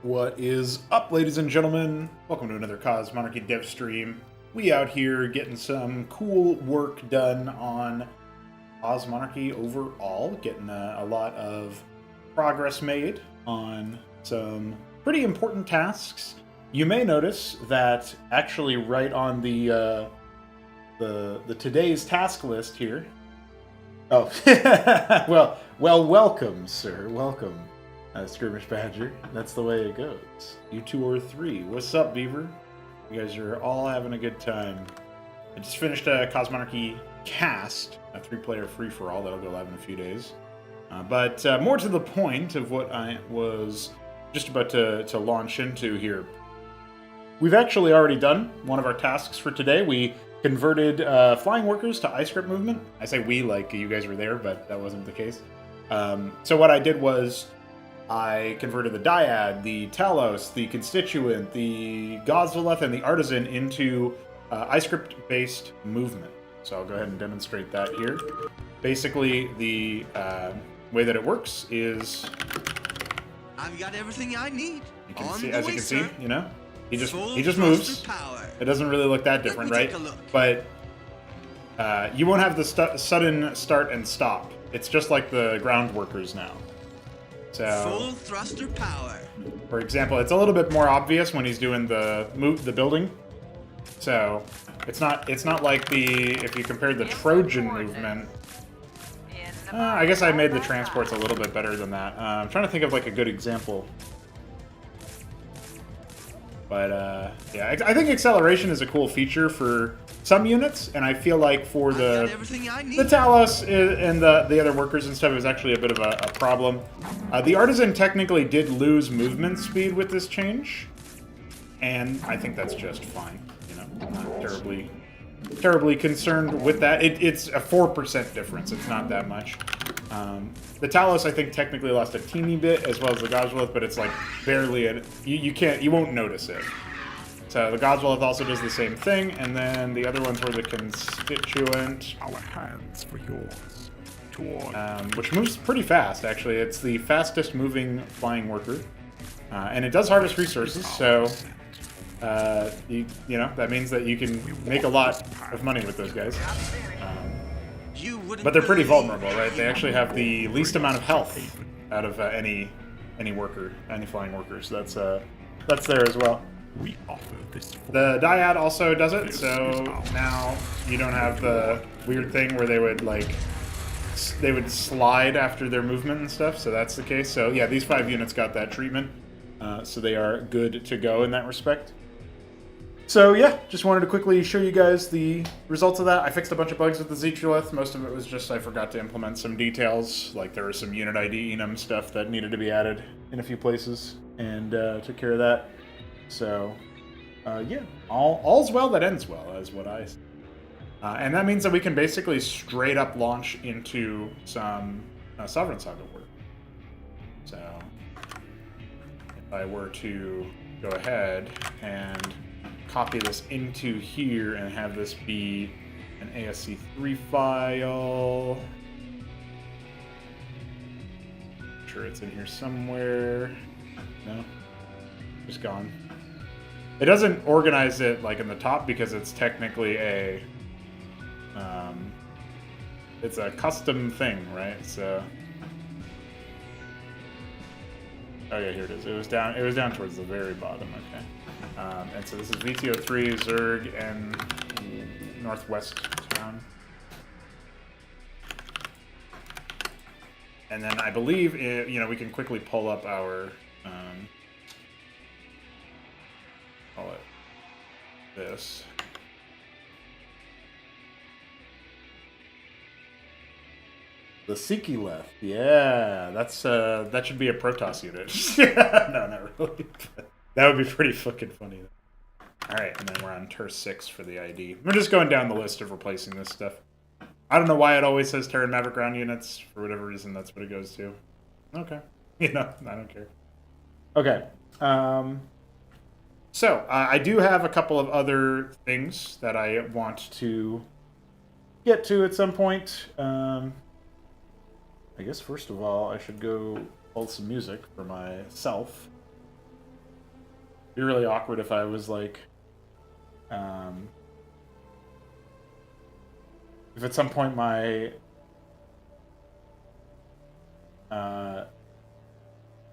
What is up, ladies and gentlemen? Welcome to another Cause Monarchy dev stream. We out here getting some cool work done on Cause Monarchy overall, getting a lot of progress made on some pretty important tasks. You may notice that actually right on the today's task list here. Oh, welcome, sir. Welcome. Skirmish Badger. That's the way it goes. You two or three. What's up, Beaver? You guys are all having a good time. I just finished a Cause Monarchy cast, a 3-player free-for-all that'll go live in a few days. But more to the point of what I was just about to launch into here. We've actually already done one of our tasks for today. We converted flying workers to ice script movement. I say we like you guys were there, but that wasn't the case. So what I did was I converted the Dyad, the Talos, the Constituent, the Gosvaleth, and the Artisan into iScript-based movement. So I'll go ahead and demonstrate that here. Basically, the way that it works is... I've got everything I need. You can see, as you can see, you know, he just moves. It doesn't really look that different, right? But you won't have the sudden start and stop. It's just like the ground workers now. So, full thruster power. For example, it's a little bit more obvious when he's doing the building. So it's not like if you compared the Trojan movement. I guess I made the transports a little bit better than that. I'm trying to think of like a good example. But yeah, I think acceleration is a cool feature for some units, and I feel like for the Talos and the other workers and stuff, it was actually a bit of a problem. The Artisan technically did lose movement speed with this change, and I think that's just fine. You know, I'm not terribly concerned with that. It's a 4% difference. It's not that much. The Talos, I think, technically lost a teeny bit, as well as the Gosvaleth, but it's like barely you won't notice it. So the Gosvaleth also does the same thing, and then the other ones were the Constituent. Our hands for yours. Which moves pretty fast, actually. It's the fastest moving flying worker. And it does harvest resources, so you know, that means that you can make a lot of money with those guys. But they're pretty vulnerable, right? They actually have the least amount of health out of any worker, any flying worker. So that's there as well. We offer this. The Dyad also does it, so now you don't have the weird thing where they would slide after their movement and stuff. So that's the case. So yeah, these 5 units got that treatment, so they are good to go in that respect. So yeah, just wanted to quickly show you guys the results of that. I fixed a bunch of bugs with the Zetrolith. Most of it was just I forgot to implement some details, like there was some unit ID enum stuff that needed to be added in a few places, and took care of that. So yeah, all's well that ends well, is what I say. And that means that we can basically straight up launch into some Sovereign Saga work. So if I were to go ahead and copy this into here and have this be an ASC3 file. I'm sure it's in here somewhere. No, just gone. It doesn't organize it like in the top because it's technically it's a custom thing, right? So, oh yeah, here it is. It was down towards the very bottom. Okay. And so this is VTO3, Zerg, and Northwest Town. And then I believe, you know, we can quickly pull up our, call it this. The Siki left. Yeah, that should be a Protoss unit. No, not really. That would be pretty fucking funny. Alright, and then we're on Tur 6 for the ID. We're just going down the list of replacing this stuff. I don't know why it always says Terran Maverick ground units. For whatever reason, that's what it goes to. Okay. You know, I don't care. Okay. So, I do have a couple of other things that I want to get to at some point. I guess, first of all, I should go pull some music for myself. It'd be really awkward if I was like, if at some point my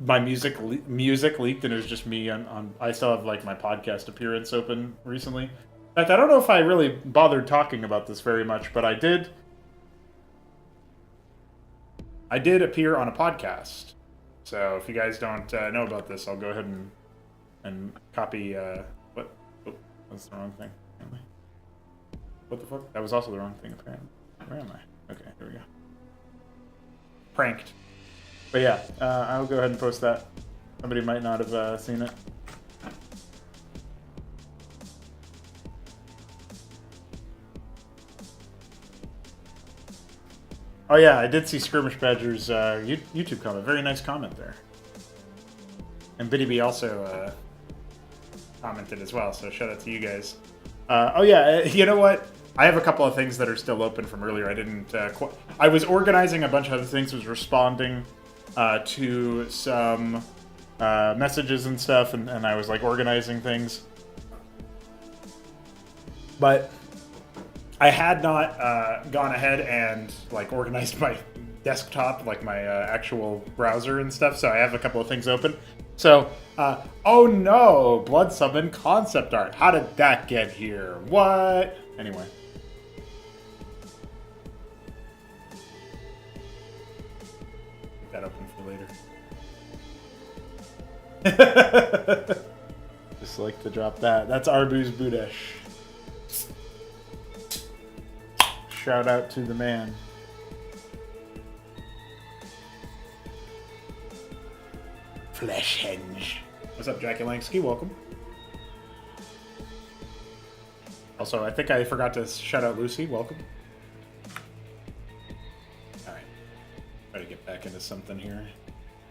my music leaked and it was just me on. I still have like my podcast appearance open recently. In fact, I don't know if I really bothered talking about this very much, but I did appear on a podcast. So if you guys don't know about this, I'll go ahead and copy. What? Oh, that's the wrong thing. Apparently. What the fuck? That was also the wrong thing. Apparently. Where am I? Okay, here we go. Pranked. But yeah, I'll go ahead and post that. Somebody might not have seen it. Oh yeah, I did see Skirmish Badger's YouTube comment. Very nice comment there. And Biddy B also commented as well, so shout out to you guys. Oh yeah, you know what? I have a couple of things that are still open from earlier. I didn't I was organizing a bunch of other things, was responding to some messages and stuff, and I was like organizing things. But I had not gone ahead and like organized my desktop, like my actual browser and stuff, so I have a couple of things open. So, oh no, Blood Summon concept art. How did that get here? What? Anyway. Keep that open for later. Just like to drop that. That's Arbuz Budesh. Shout out to the man. Fleshhenge. What's up, Jackie Langsky? Welcome. Also, I think I forgot to shout out Lucy. Welcome. Alright. Try to get back into something here.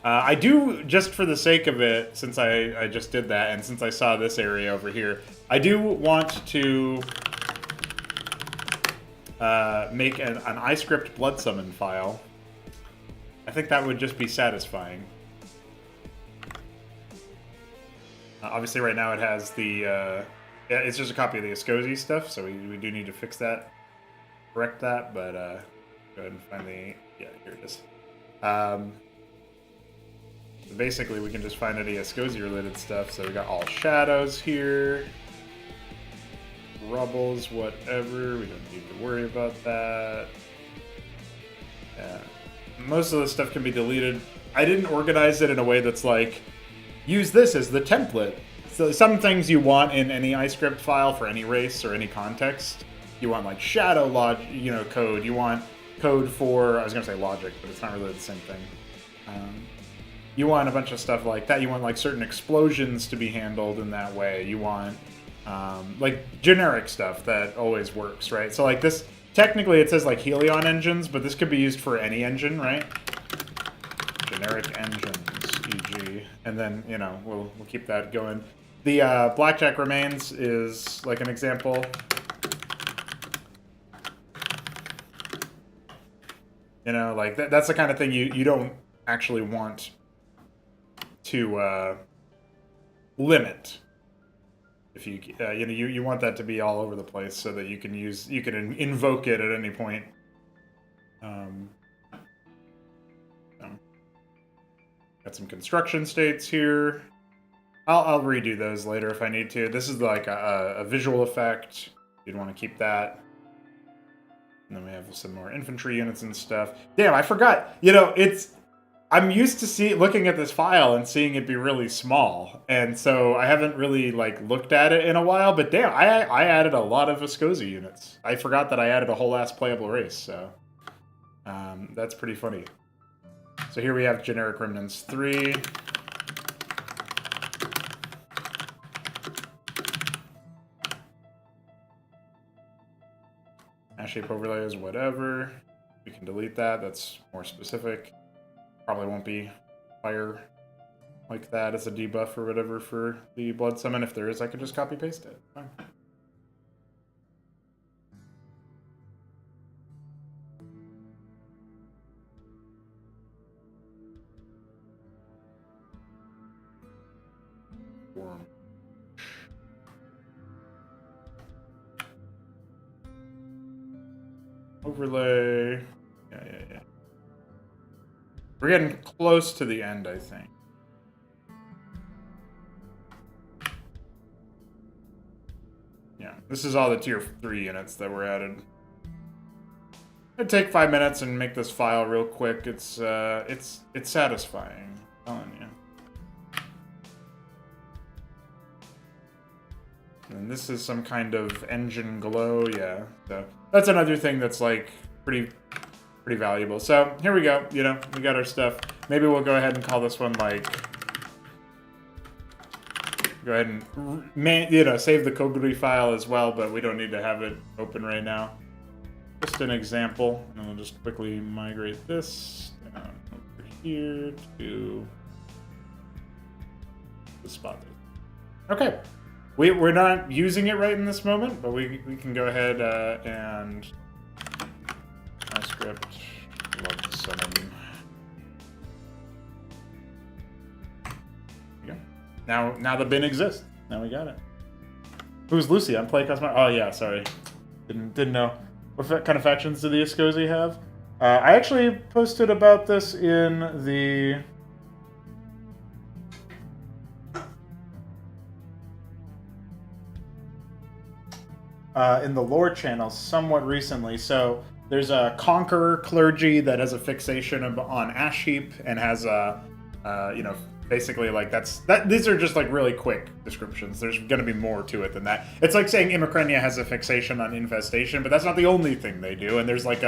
I do, just for the sake of it, since I just did that, and since I saw this area over here, I do want to make an iScript Blood Summon file. I think that would just be satisfying. Obviously, right now it has the... it's just a copy of the Ascozi stuff, so we do need to fix that. Correct that, but go ahead and find the... Yeah, here it is. Basically, we can just find any Ascozi-related stuff. So we got all shadows here. Rubbles, whatever. We don't need to worry about that. Yeah. Most of the stuff can be deleted. I didn't organize it in a way that's like, use this as the template. So some things you want in any iScript file for any race or any context. You want like shadow code. You want code for, I was going to say logic, but it's not really the same thing. You want a bunch of stuff like that. You want like certain explosions to be handled in that way. You want like generic stuff that always works, right? So like this, technically it says like Helion engines, but this could be used for any engine, right? Generic engines, e.g. And then, you know, we'll keep that going. The Blackjack Remains is like an example. You know, like that's the kind of thing you don't actually want to limit. If you you want that to be all over the place so that you can invoke it at any point. Got some construction states here. I'll redo those later if I need to. This is like a visual effect. You'd want to keep that. And then we have some more infantry units and stuff. Damn, I forgot. You know, I'm used to looking at this file and seeing it be really small, and so I haven't really like looked at it in a while. But damn, I added a lot of Ascozi units. I forgot that I added a whole ass playable race, so that's pretty funny. So here we have Generic Remnants 3. Ash shape overlays, whatever. We can delete that. That's more specific. Probably won't be fire like that as a debuff or whatever for the Blood Summon. If there is, I could just copy paste it. Fine. overlay. Yeah. We're getting close to the end, I think. Yeah, this is all the tier 3 units that were added. It'd take 5 minutes and make this file real quick. It's satisfying, I'm telling you. And this is some kind of engine glow, yeah. So that's another thing that's like pretty valuable. So here we go. You know, we got our stuff. Maybe we'll go ahead and call this one like. Go ahead and save the Koguri file as well, but we don't need to have it open right now. Just an example, and we'll just quickly migrate this down over here to the spot. Okay. We're not using it right in this moment, but we can go ahead and my script love summon. There you go. Now the bin exists. Now we got it. Who's Lucy? I'm playing Cosmo. Oh yeah, sorry. Didn't know. What kind of factions do the Escozi have? I actually posted about this in the lore channel somewhat recently. So there's a Conqueror clergy that has a fixation on Ash Heap and has a, basically like these are just like really quick descriptions. There's going to be more to it than that. It's like saying Imacrenia has a fixation on Infestation, but that's not the only thing they do. And there's like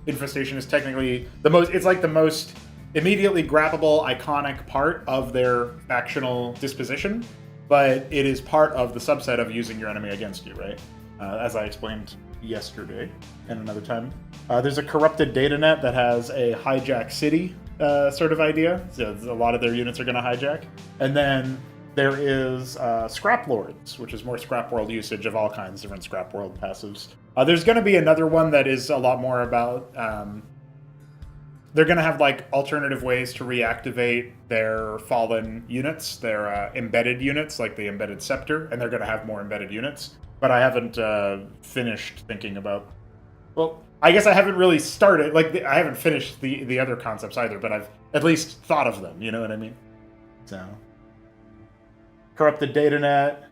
Infestation is technically it's like the most immediately grabbable, iconic part of their factional disposition, but it is part of the subset of using your enemy against you, right? As I explained yesterday and another time. There's a corrupted data net that has a hijack city sort of idea. So a lot of their units are going to hijack. And then there is Scrap Lords, which is more Scrap World usage of all kinds of different Scrap World passives. There's going to be another one that is a lot more about... they're going to have like alternative ways to reactivate their fallen units, their embedded units, like the Embedded Scepter, and they're going to have more embedded units. But I haven't finished thinking about... Well, I guess I haven't really started... Like, I haven't finished the other concepts either, but I've at least thought of them, you know what I mean? So... Corrupted Datanet,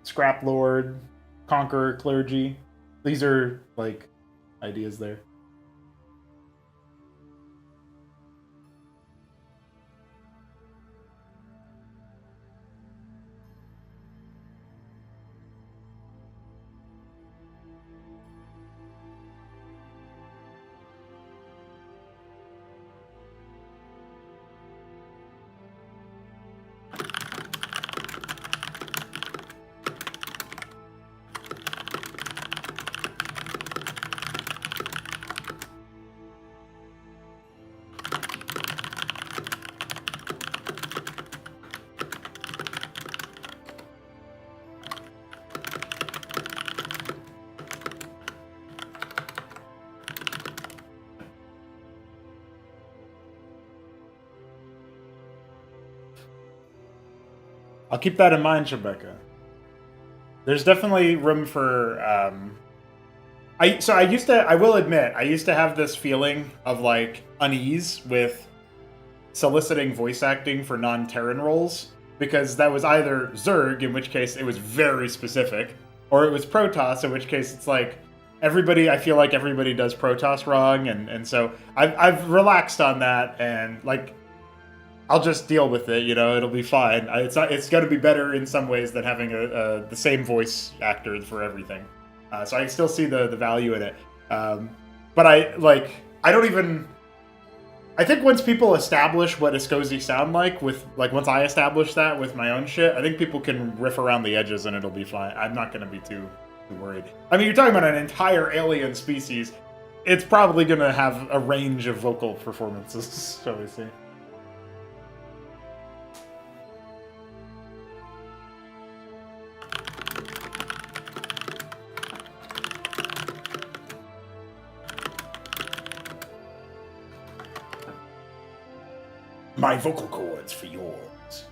Scrap Lord, Conqueror Clergy. These are, like, ideas there. I'll keep that in mind, Rebecca. There's definitely room for... I will admit, I used to have this feeling of, like, unease with soliciting voice acting for non-Terran roles, because that was either Zerg, in which case it was very specific, or it was Protoss, in which case it's like, I feel like everybody does Protoss wrong, and so I've relaxed on that, and, like... I'll just deal with it, it'll be fine. It's going to be better in some ways than having the same voice actor for everything. So I still see the value in it. But I think once people establish what Escozi sound like, once I establish that with my own shit, I think people can riff around the edges and it'll be fine. I'm not going to be too worried. I mean, you're talking about an entire alien species. It's probably going to have a range of vocal performances, shall we say. My vocal cords for yours.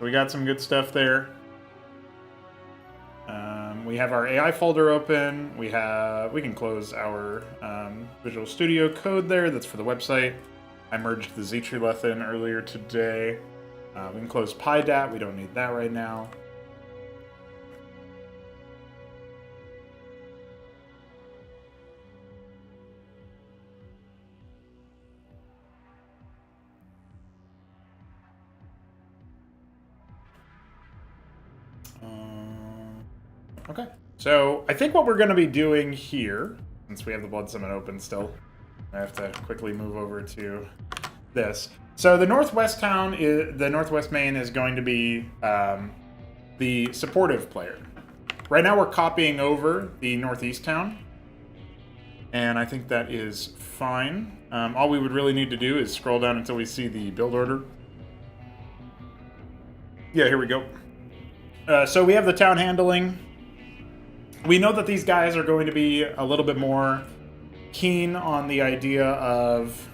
We got some good stuff there. We have our AI folder open. We can close our Visual Studio Code there. That's for the website. I merged the Z-Tree-Leth in earlier today. We can close PyDat. We don't need that right now. Okay, so I think what we're going to be doing here, since we have the Blood Summit open still, I have to quickly move over to this. So the Northwest town, the Northwest main is going to be the supportive player. Right now we're copying over the Northeast town, and I think that is fine. All we would really need to do is scroll down until we see the build order. Yeah, here we go. So we have the town handling. We know that these guys are going to be a little bit more keen on the idea of...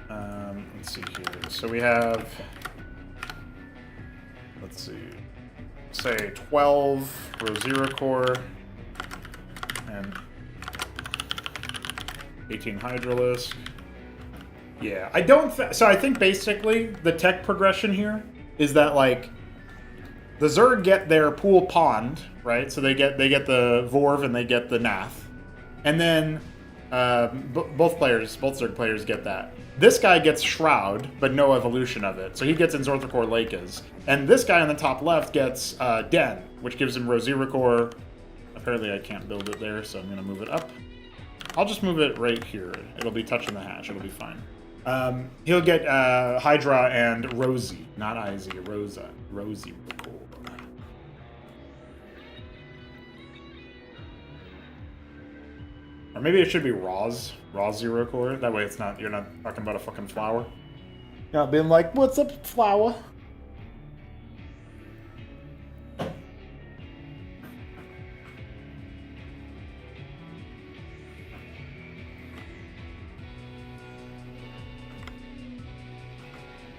let's see here. So we have... Let's see. Say 12 Rosira core and 18 Hydralisk. Yeah, I don't... So I think basically the tech progression here is that, like, the Zerg get their pool pond, right? So they get the Vorv and they get the Nath. And then both Zerg players get that. This guy gets Shroud, but no evolution of it. So he gets Enzorthicor Lakes. And this guy on the top left gets Den, which gives him Rosiricor. Apparently I can't build it there, so I'm going to move it up. I'll just move it right here. It'll be touching the hatch. It'll be fine. He'll get Hydra and Rosie. Not Izzy, Rosa. Rosie. Or maybe it should be Raws Zero Core. That way it's not, you're not talking about a fucking flower. Not being like, what's up, flower?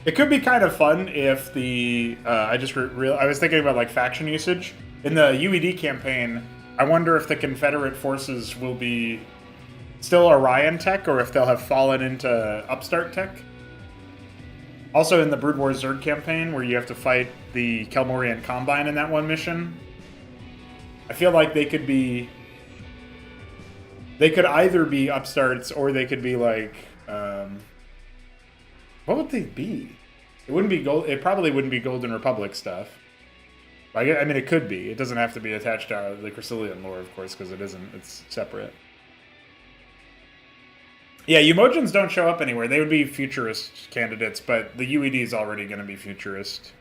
It could be kind of fun if the, I was thinking about like faction usage. In the UED campaign, I wonder if the Confederate forces will be still Orion tech, or if they'll have fallen into Upstart tech. Also in the Brood War Zerg campaign, where you have to fight the Kelmorian Combine in that one mission, I feel like they could either be Upstarts, or they could be like, what would they be? It wouldn't be gold. It probably wouldn't be Golden Republic stuff. I mean, it could be. It doesn't have to be attached to the Chrysilian lore, of course, because it isn't. It's separate. Yeah, Emojins don't show up anywhere. They would be futurist candidates, but the UED is already going to be futurist.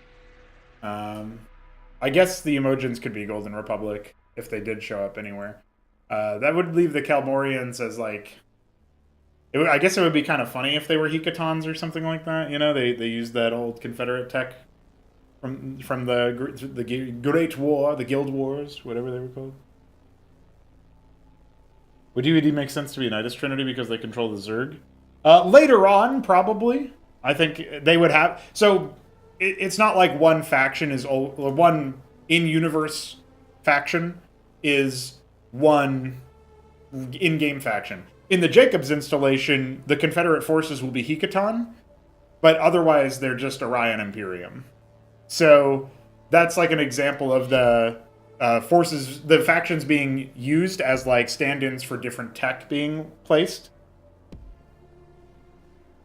I guess the Emojins could be Golden Republic if they did show up anywhere. That would leave the Kalmorians as like... I guess it would be kind of funny if they were Hekatons or something like that. You know, they used that old Confederate tech from the Great War, the Guild Wars, whatever they were called. Would UED make sense to be Nidus Trinity because they control the Zerg? Later on, probably. I think they would have... So, it's not like one faction is... One in-universe faction is one in-game faction. In the Jacobs installation, the Confederate forces will be Hekaton, but otherwise they're just Orion Imperium. So that's like an example of the forces, the factions being used as like stand-ins for different tech being placed.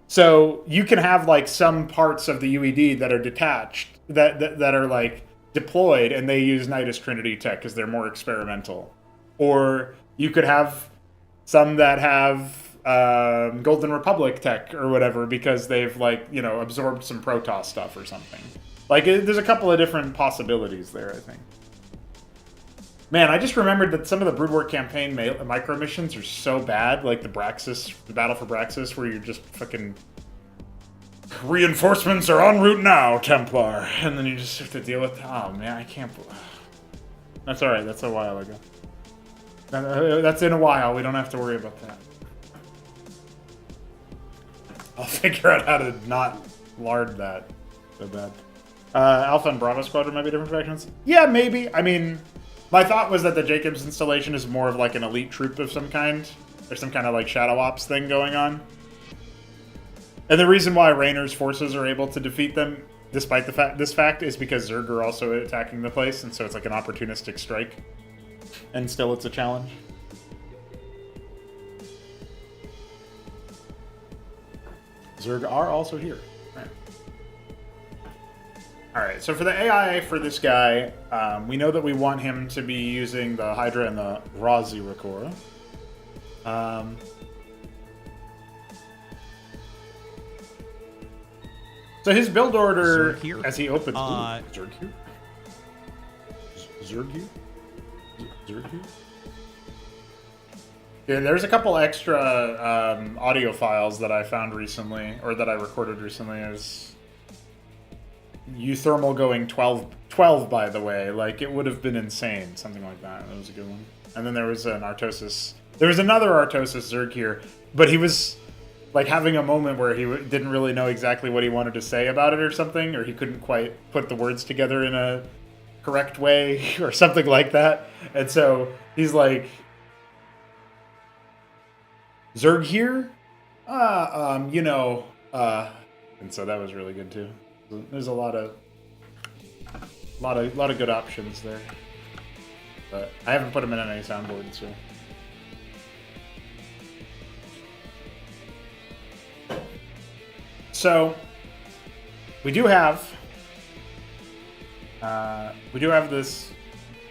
So you can have like some parts of the UED that are detached, that are like deployed, and they use Nidus Trinity tech because they're more experimental. Or you could have some that have Golden Republic tech or whatever because they've like, you know, absorbed some Protoss stuff or something. Like, there's a couple of different possibilities there, I think. Man, I just remembered that some of the Brood War campaign micro missions are so bad, like the Battle for Braxis, where you're just fucking... Reinforcements are en route now, Templar. And then you just have to deal with... Oh, man, I can't... That's alright, that's a while ago. That's in a while, we don't have to worry about that. I'll figure out how to not lard that. so bad. Alpha and Bravo Squadron might be different factions. Yeah, maybe. I mean, my thought was that the Jacobs installation is more of like an elite troop of some kind. There's some kind of like Shadow Ops thing going on. And the reason why Raynor's forces are able to defeat them, despite this fact, is because Zerg are also attacking the place, and so it's like an opportunistic strike. And still it's a challenge. Zerg are also here. Right. Alright, so for the AI for this guy, we know that we want him to be using the Hydra and the Raw Zeracor. So his build order, as he opens... Zerg here? Zerg here? Zerg here? Yeah, there's a couple extra audio files that I found recently, or that I recorded recently, as Euthermal going 12, by the way. Like, it would have been insane. Something like that. That was a good one. And then there was an Artosis. There was another Artosis Zerg here, but he was, like, having a moment where he didn't really know exactly what he wanted to say about it or something, or he couldn't quite put the words together in a correct way, or something like that. And so he's like... Zerg here? You know, and so that was really good too. There's a lot of good options there. But I haven't put them in any soundboards, so. So we do have this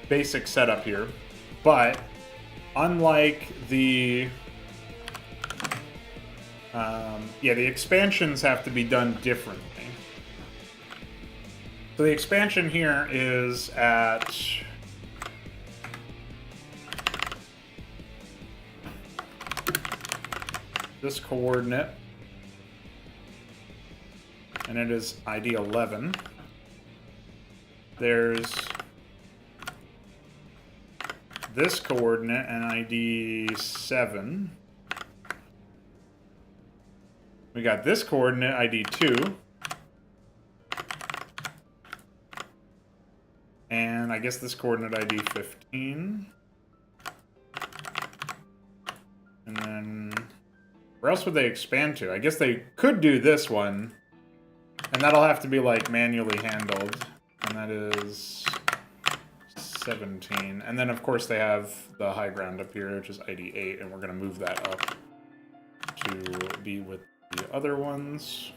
basic setup here, but unlike the the expansions have to be done differently. So the expansion here is at this coordinate, and it is ID 11. There's this coordinate and ID 7. We got this coordinate, ID 2. And I guess this coordinate, ID 15. And then, where else would they expand to? I guess they could do this one. And that'll have to be, like, manually handled. And that is 17. And then, of course, they have the high ground up here, which is ID 8. And we're going to move that up to be with the other ones.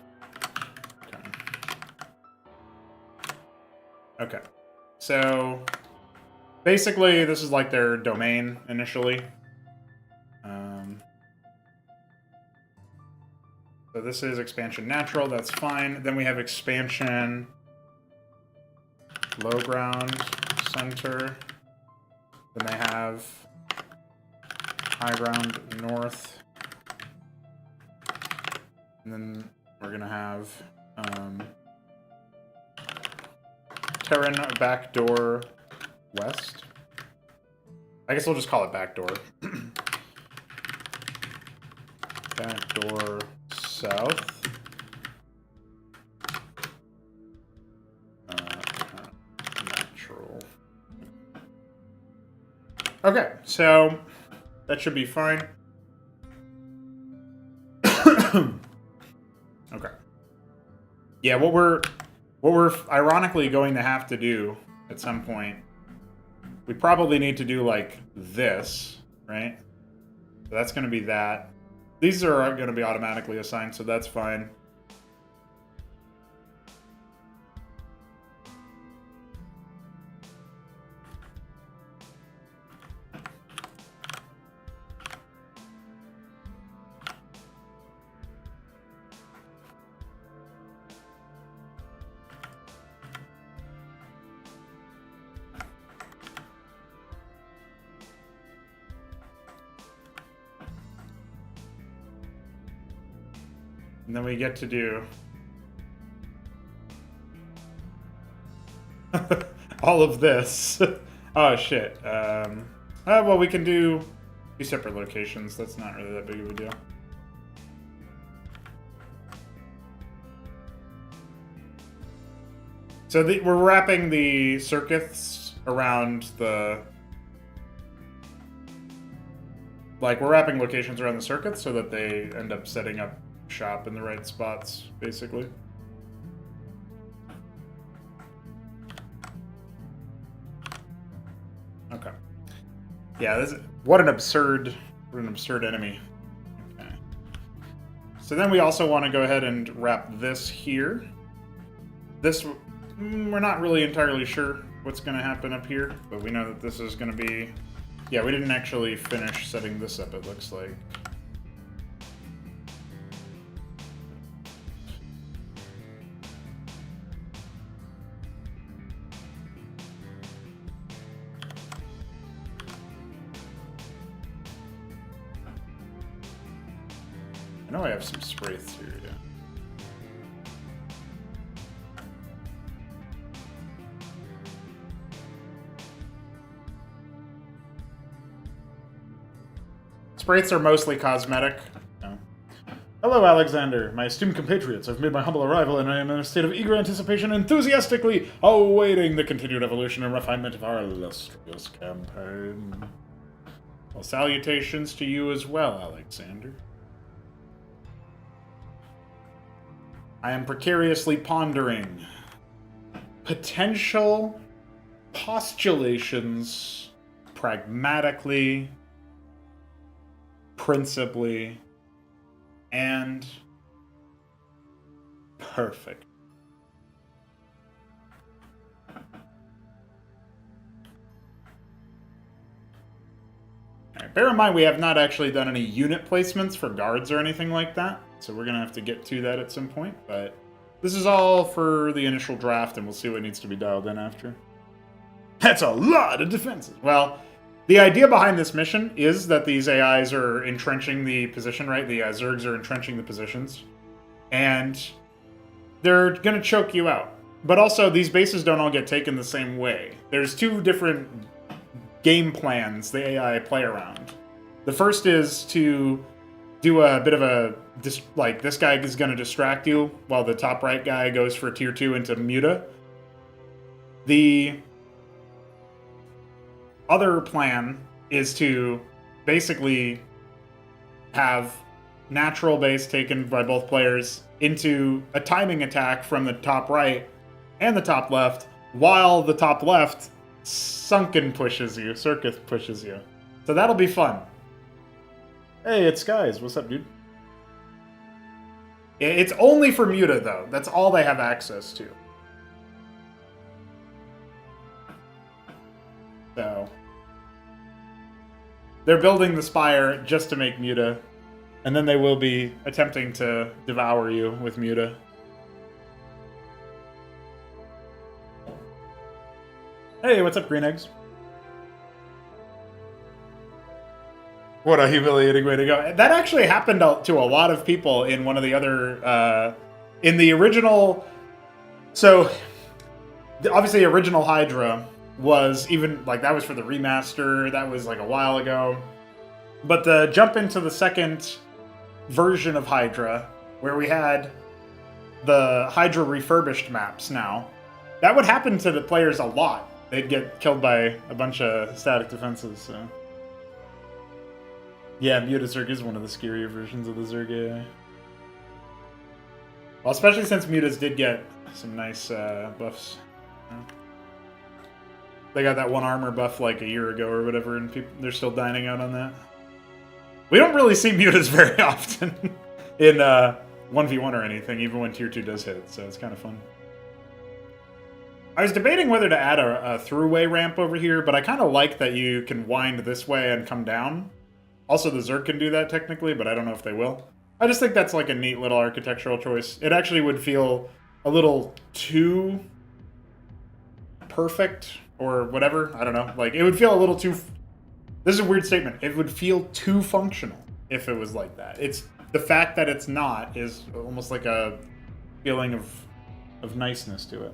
Okay. So basically this is like their domain initially. So this is expansion natural, that's fine. Then we have expansion low ground center. Then they have high ground north. And then we're gonna have Terran backdoor west. I guess we'll just call it backdoor. Backdoor south. Natural. Okay, so that should be fine. Okay. Yeah, what we're ironically going to have to do at some point, we probably need to do like this, right? So that's going to be that. These are going to be automatically assigned, so that's fine. And then we get to do all of this. Oh, shit. Well, we can do 2 separate locations. That's not really that big of a deal. So we're wrapping the circuits around the... Like, we're wrapping locations around the circuits so that they end up setting up shop in the right spots, basically. Okay. Yeah, what an absurd enemy. Okay. So then we also want to go ahead and wrap this here. This, we're not really entirely sure what's going to happen up here, but we know that this is going to be... Yeah, we didn't actually finish setting this up, it looks like. I know I have some sprays here, yeah. Sprays are mostly cosmetic. No. Hello, Alexander. My esteemed compatriots, I've made my humble arrival, and I am in a state of eager anticipation, enthusiastically awaiting the continued evolution and refinement of our illustrious campaign. Well, salutations to you as well, Alexander. I am precariously pondering potential postulations pragmatically, principally, and perfect. Right, bear in mind we have not actually done any unit placements for guards or anything like that, so we're going to have to get to that at some point, but this is all for the initial draft, and we'll see what needs to be dialed in after. That's a lot of defenses. Well, the idea behind this mission is that these AIs are entrenching the position, right? The Zergs are entrenching the positions, and they're going to choke you out. But also, these bases don't all get taken the same way. There's two different game plans the AI play around. The first is to do a bit of a, like, this guy is going to distract you while the top right guy goes for tier 2 into Muta. The other plan is to basically have natural base taken by both players into a timing attack from the top right and the top left, while the top left sunken pushes you, Circus pushes you. So that'll be fun. Hey, it's Skies. What's up, dude? It's only for Muta, though. That's all they have access to. So they're building the Spire just to make Muta, and then they will be attempting to devour you with Muta. Hey, what's up, Green Eggs? What a humiliating way to go. That actually happened to a lot of people in one of the other, in the original, so obviously original Hydra was even, like, that was for the remaster, that was like a while ago. But the jump into the second version of Hydra, where we had the Hydra refurbished maps now, that would happen to the players a lot. They'd get killed by a bunch of static defenses, so. Yeah, Muta Zerg is one of the scarier versions of the Zerg AI. Well, especially since Mutas did get some nice buffs. They got that one armor buff like a year ago or whatever, and they're still dining out on that. We don't really see Mutas very often in 1v1 or anything, even when tier 2 does hit, so it's kind of fun. I was debating whether to add a throughway ramp over here, but I kind of like that you can wind this way and come down. Also, the Zerg can do that technically, but I don't know if they will. I just think that's like a neat little architectural choice. It actually would feel a little too perfect or whatever. I don't know. Like, it would feel a little too... This is a weird statement. It would feel too functional if it was like that. It's the fact that it's not is almost like a feeling of niceness to it.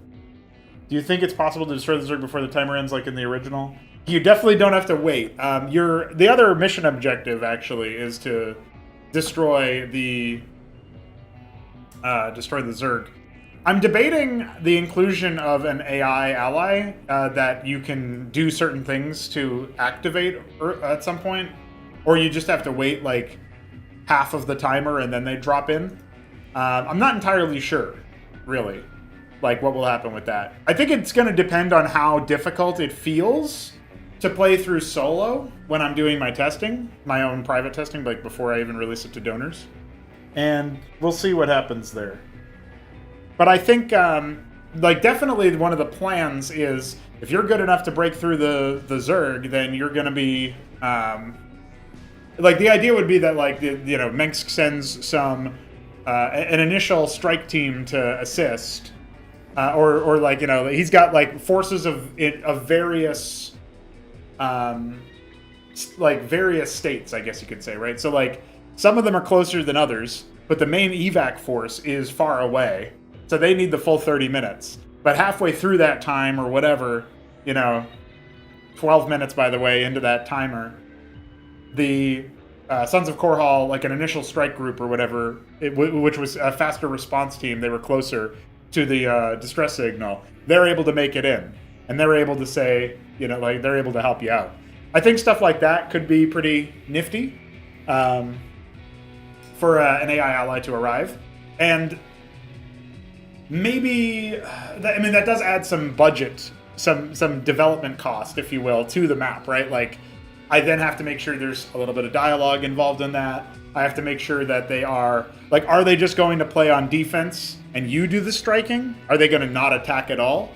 Do you think it's possible to destroy the Zerg before the timer ends like in the original? You definitely don't have to wait. The other mission objective, actually, is to destroy the Zerg. I'm debating the inclusion of an AI ally that you can do certain things to activate at some point, or you just have to wait like half of the timer and then they drop in. I'm not entirely sure, really, like what will happen with that. I think it's going to depend on how difficult it feels to play through solo when I'm doing my testing, my own private testing, like before I even release it to donors. And we'll see what happens there. But I think, like, definitely one of the plans is if you're good enough to break through the Zerg, then you're going to be, like, the idea would be that, like, you know, Mensk sends some, an initial strike team to assist, or like, you know, he's got, like, forces of various, like, various states, I guess you could say, right? So, like, some of them are closer than others, but the main evac force is far away. So they need the full 30 minutes. But halfway through that time or whatever, you know, 12 minutes, by the way, into that timer, the Sons of Korhal, like an initial strike group or whatever, which was a faster response team, they were closer to the distress signal, they're able to make it in. And they're able to say, you know, like, they're able to help you out. I think stuff like that could be pretty nifty for an AI ally to arrive. And maybe, I mean, that does add some budget, some development cost, if you will, to the map, right? Like, I then have to make sure there's a little bit of dialogue involved in that. I have to make sure that they are, like, are they just going to play on defense and you do the striking? Are they going to not attack at all?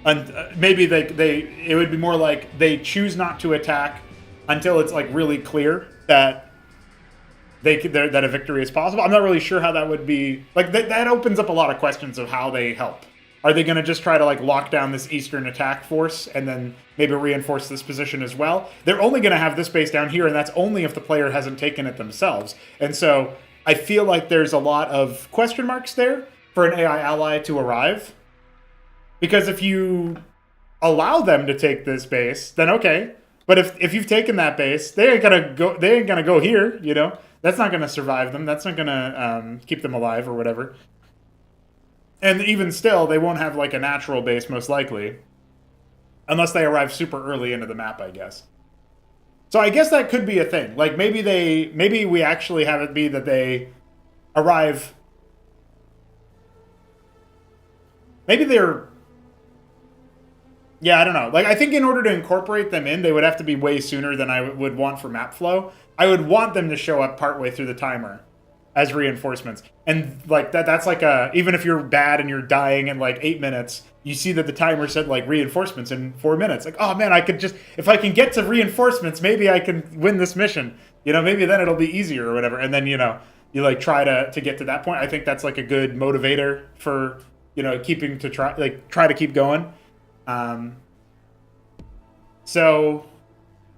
And maybe it would be more like they choose not to attack until it's, like, really clear that that a victory is possible. I'm not really sure how that would be. Like, that opens up a lot of questions of how they help. Are they going to just try to, like, lock down this eastern attack force and then maybe reinforce this position as well? They're only going to have this base down here, and that's only if the player hasn't taken it themselves. And so I feel like there's a lot of question marks there for an AI ally to arrive. Because if you allow them to take this base, then okay. But if you've taken that base, they ain't gonna go here, you know? That's not going to survive them. That's not going to keep them alive or whatever. And even still, they won't have, like, a natural base, most likely. Unless they arrive super early into the map, I guess. So I guess that could be a thing. Like, maybe we actually have it be that they arrive... Maybe they're... Yeah, I don't know. Like, I think in order to incorporate them in, they would have to be way sooner than I would want for map flow. I would want them to show up partway through the timer as reinforcements. And, like, that's like a... Even if you're bad and you're dying in, like, 8 minutes, you see that the timer said, like, reinforcements in 4 minutes. Like, oh, man, I could just... If I can get to reinforcements, maybe I can win this mission. You know, maybe then it'll be easier or whatever. And then, you know, you, like, try to get to that point. I think that's, like, a good motivator for, you know, try to keep going. So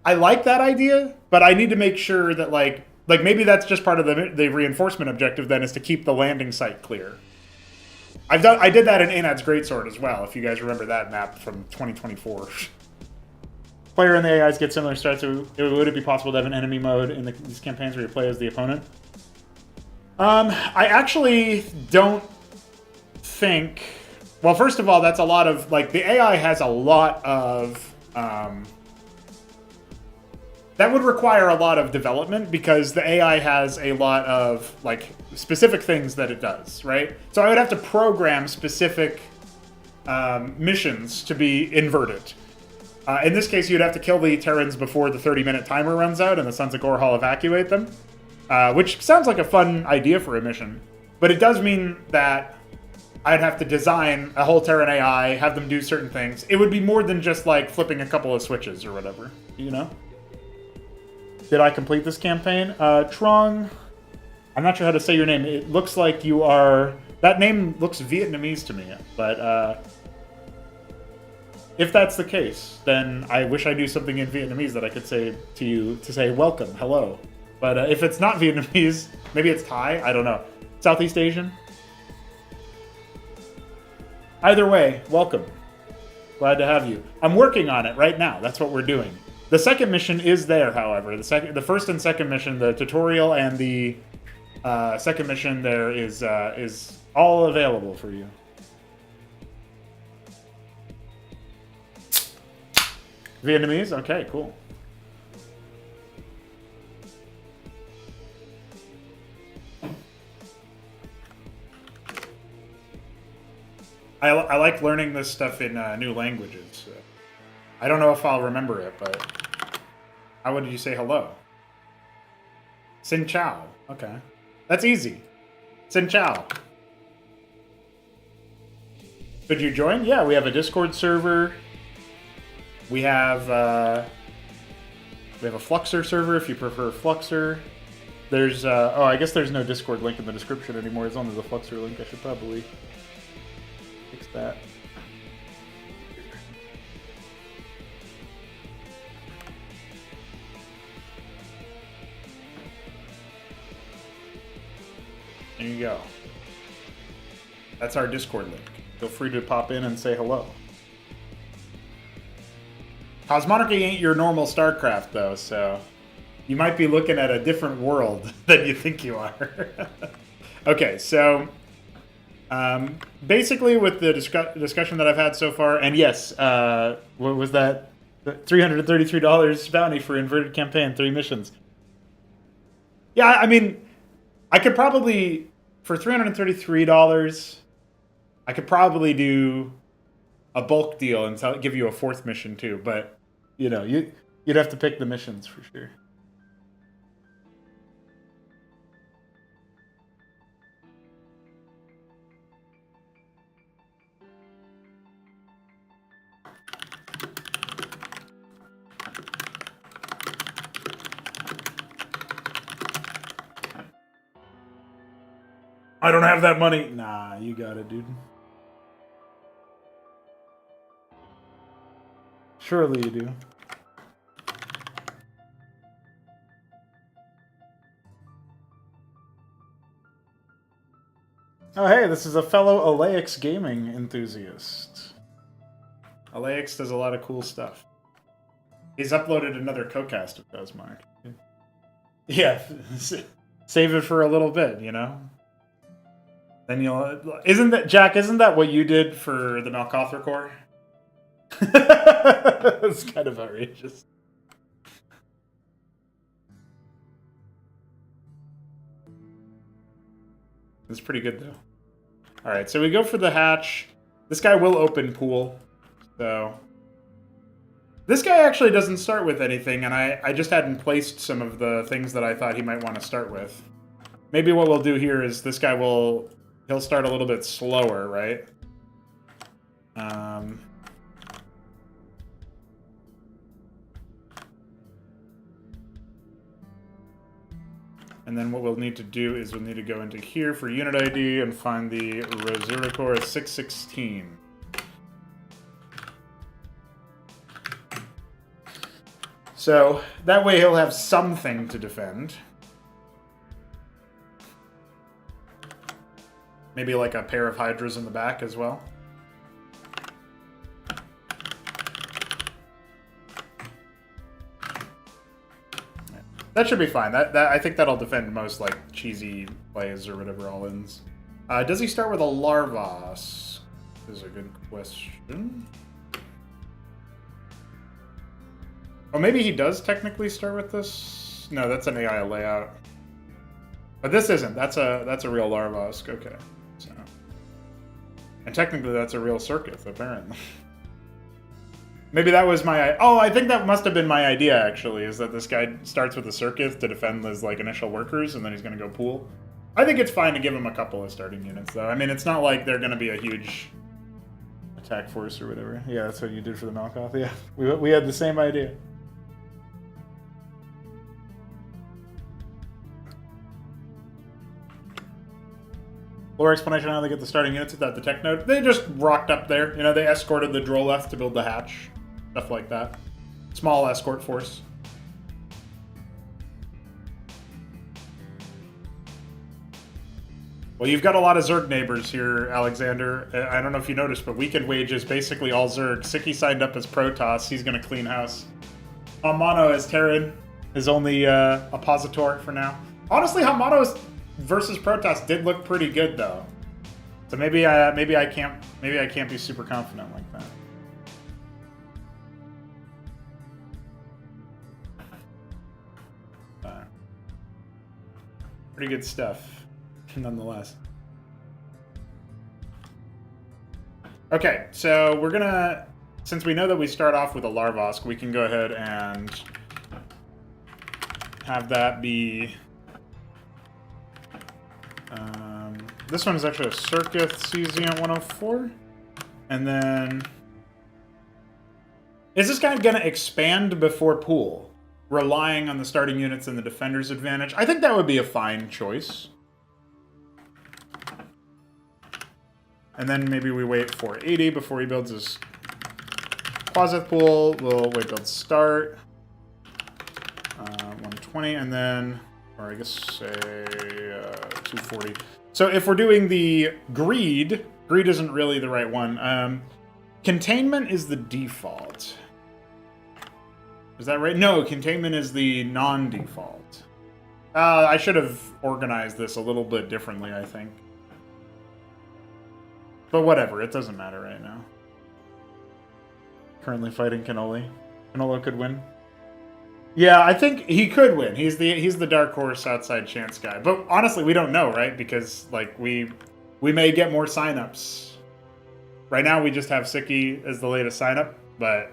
I like that idea, but I need to make sure that, like maybe that's just part of the reinforcement objective then, is to keep the landing site clear. I did that in Anad's Greatsword as well, if you guys remember that map from 2024. Player and the AIs get similar stats, so would it be possible to have an enemy mode in these campaigns where you play as the opponent? I actually don't think... Well, first of all, that's a lot of... Like, the AI has a lot of... that would require a lot of development, because the AI has a lot of, like, specific things that it does, right? So I would have to program specific missions to be inverted. In this case, you'd have to kill the Terrans before the 30-minute timer runs out and the Sons of Korhal evacuate them, which sounds like a fun idea for a mission. But it does mean that I'd have to design a whole Terran AI, have them do certain things. It would be more than just, like, flipping a couple of switches or whatever, you know? Did I complete this campaign? Trong, I'm not sure how to say your name. It looks like you are... That name looks Vietnamese to me, but if that's the case, then I wish I knew something in Vietnamese that I could say to you to say welcome, hello. But if it's not Vietnamese, maybe it's Thai, I don't know. Southeast Asian? Either way, welcome. Glad to have you. I'm working on it right now. That's what we're doing. The second mission is there, however. The first and second mission, the tutorial and the second mission there is all available for you. Vietnamese? Okay, cool. I like learning this stuff in new languages. So. I don't know if I'll remember it, but how would you say hello? Xin Chao. Okay. That's easy. Xin Chao. Could you join? Yeah, we have a Discord server. We have a Fluxer server if you prefer Fluxer. There's oh, I guess there's no Discord link in the description anymore. As long as the Fluxer link, I should probably fix that. There you go. That's our Discord link. Feel free to pop in and say hello. Cosmonarchy ain't your normal Starcraft, though, so you might be looking at a different world than you think you are. Okay, so basically with the discussion that I've had so far, and yes, what was that? $333 bounty for inverted campaign, 3 missions. Yeah, I mean, I could probably, for $333, I could probably do a bulk deal and give you a 4th mission too, but you know, you'd have to pick the missions for sure. I don't have that money. Nah, you got it, dude. Surely you do. Oh, hey, this is a fellow Alaix gaming enthusiast. Alaix does a lot of cool stuff. He's uploaded another co-cast of Cosmark. Yeah, save it for a little bit, you know? Then you'll... Isn't that what you did for the Malkothra Corps? It's kind of outrageous. It's pretty good, though. Alright, so we go for the hatch. This guy will open pool, so... This guy actually doesn't start with anything, and I just hadn't placed some of the things that I thought he might want to start with. Maybe what we'll do here is this guy he'll start a little bit slower, right? And then what we'll need to do is we'll need to go into here for unit ID and find the Rosura Corps 616. So that way he'll have something to defend. Maybe like a pair of Hydras in the back as well. That should be fine. I think that'll defend most like cheesy plays or whatever all-ins. Does he start with a Larvas? This is a good question. Oh, maybe he does technically start with this? No, that's an AI layout. But this isn't. That's a real Larvask. Okay. So. And technically that's a real Circuit, apparently. Maybe that was my... Oh, I think that must have been my idea, actually, is that this guy starts with a Circuit to defend his like initial workers, and then he's going to go pool. I think it's fine to give him a couple of starting units, though. I mean, it's not like they're going to be a huge attack force or whatever. Yeah, that's what you did for the Malkoth. Yeah, we had the same idea. More explanation on how they get the starting units without the tech node. They just rocked up there. You know, they escorted the Droleth to build the hatch. Stuff like that. Small escort force. Well, you've got a lot of Zerg neighbors here, Alexander. I don't know if you noticed, but Weekend Wage is basically all Zerg. Siki signed up as Protoss. He's going to clean house. Hamano as Terran, his only oppositor for now. Honestly, Hamano's versus Protoss did look pretty good though. So maybe I can't be super confident like that. Pretty good stuff, nonetheless. Okay, so we're gonna, since we know that we start off with a Larvosk, we can go ahead and have that be. This one is actually a Circuit Cesium 104, and then is this guy gonna expand before pool? Relying on the starting units and the defender's advantage. I think that would be a fine choice. And then maybe we wait for 80 before he builds his Quasith pool. We'll wait build start. 120, and then, or I guess say 240. So if we're doing the greed isn't really the right one. Containment is the default. Is that right? No, containment is the non-default. I should have organized this a little bit differently, I think. But whatever, it doesn't matter right now. Currently fighting Cannoli. Cannolo could win. Yeah, I think he could win. He's the dark horse outside chance guy. But honestly, we don't know, right? Because like we may get more signups. Right now, we just have Siki as the latest signup, but.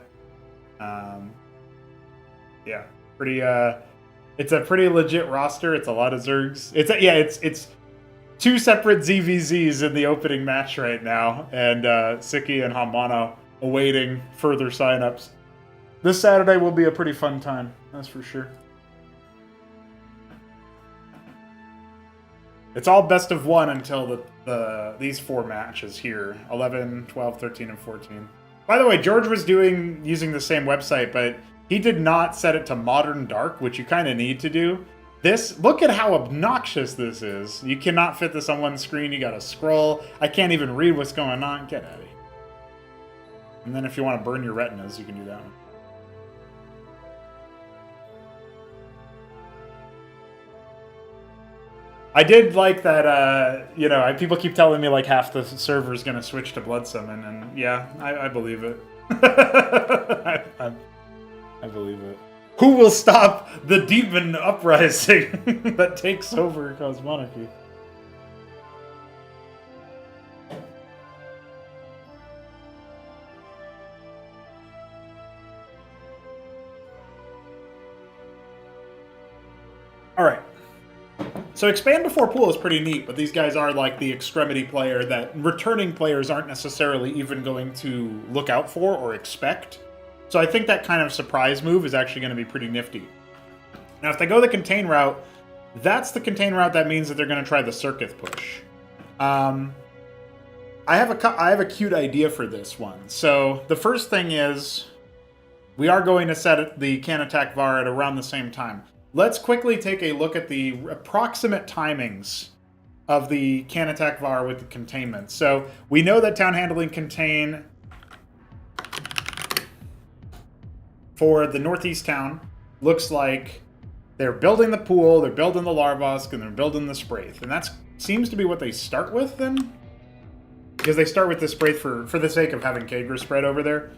Yeah, pretty. It's a pretty legit roster. It's a lot of Zergs. It's two separate ZVZs in the opening match right now, and Siki and Hamano awaiting further signups. This Saturday will be a pretty fun time, that's for sure. It's all best of one until these four matches here: 11, 12, 13, and 14. By the way, George was using the same website, but he did not set it to Modern Dark, which you kind of need to do. Look at how obnoxious this is. You cannot fit this on one screen. You gotta scroll. I can't even read what's going on. Get out of here. And then if you want to burn your retinas, you can do that one. I did like that, people keep telling me like half the server is going to switch to Blood Summon, and yeah, I believe it. I believe it. Who will stop the demon uprising that takes over Cosmonarchy? Alright. So expand before pool is pretty neat, but these guys are like the extremity player that returning players aren't necessarily even going to look out for or expect. So I think that kind of surprise move is actually going to be pretty nifty. Now, if they go the contain route, that's the contain route that means that they're going to try the Circuit push. I have a cute idea for this one. So the first thing is we are going to set the can attack VAR at around the same time. Let's quickly take a look at the approximate timings of the can attack VAR with the containment. So we know that town handling contain for the northeast town looks like they're building the pool, they're building the Larvosk, and they're building the Spraith. And that seems to be what they start with then? Because they start with the Spraith for the sake of having Kagra spread over there,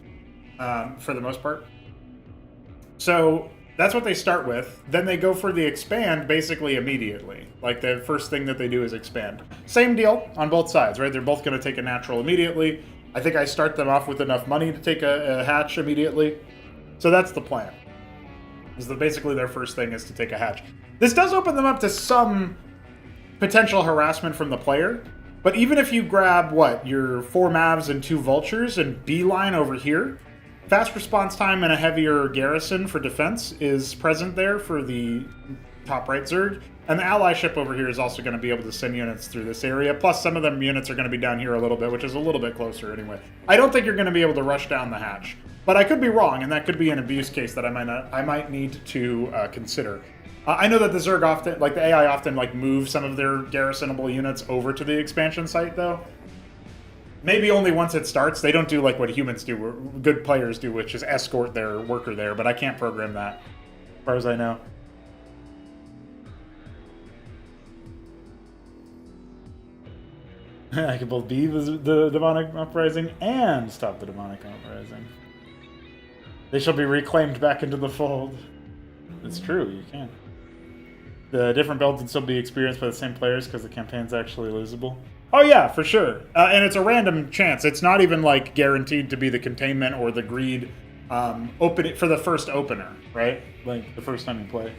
for the most part. So that's what they start with. Then they go for the expand basically immediately. Like the first thing that they do is expand. Same deal on both sides, right? They're both going to take a natural immediately. I think I start them off with enough money to take a hatch immediately. So that's the plan. Basically their first thing is to take a hatch. This does open them up to some potential harassment from the player. But even if you grab, your 4 Mavs and 2 Vultures and beeline over here, fast response time and a heavier garrison for defense is present there for the top right Zerg. And the ally ship over here is also going to be able to send units through this area. Plus, some of them units are going to be down here a little bit, which is a little bit closer anyway. I don't think you're going to be able to rush down the hatch. But I could be wrong, and that could be an abuse case that I might need to consider. I know that the Zerg often, the AI often, move some of their garrisonable units over to the expansion site, though. Maybe only once it starts. They don't do what humans do, or good players do, which is escort their worker there, but I can't program that, as far as I know. I can both be the demonic uprising and stop the demonic uprising. They shall be reclaimed back into the fold. It's true, you can. The different builds can still be experienced by the same players because the campaign's actually losable. Oh yeah, for sure. And it's a random chance. It's not even like guaranteed to be the containment or the greed open it for the first opener, right? Like the first time you play.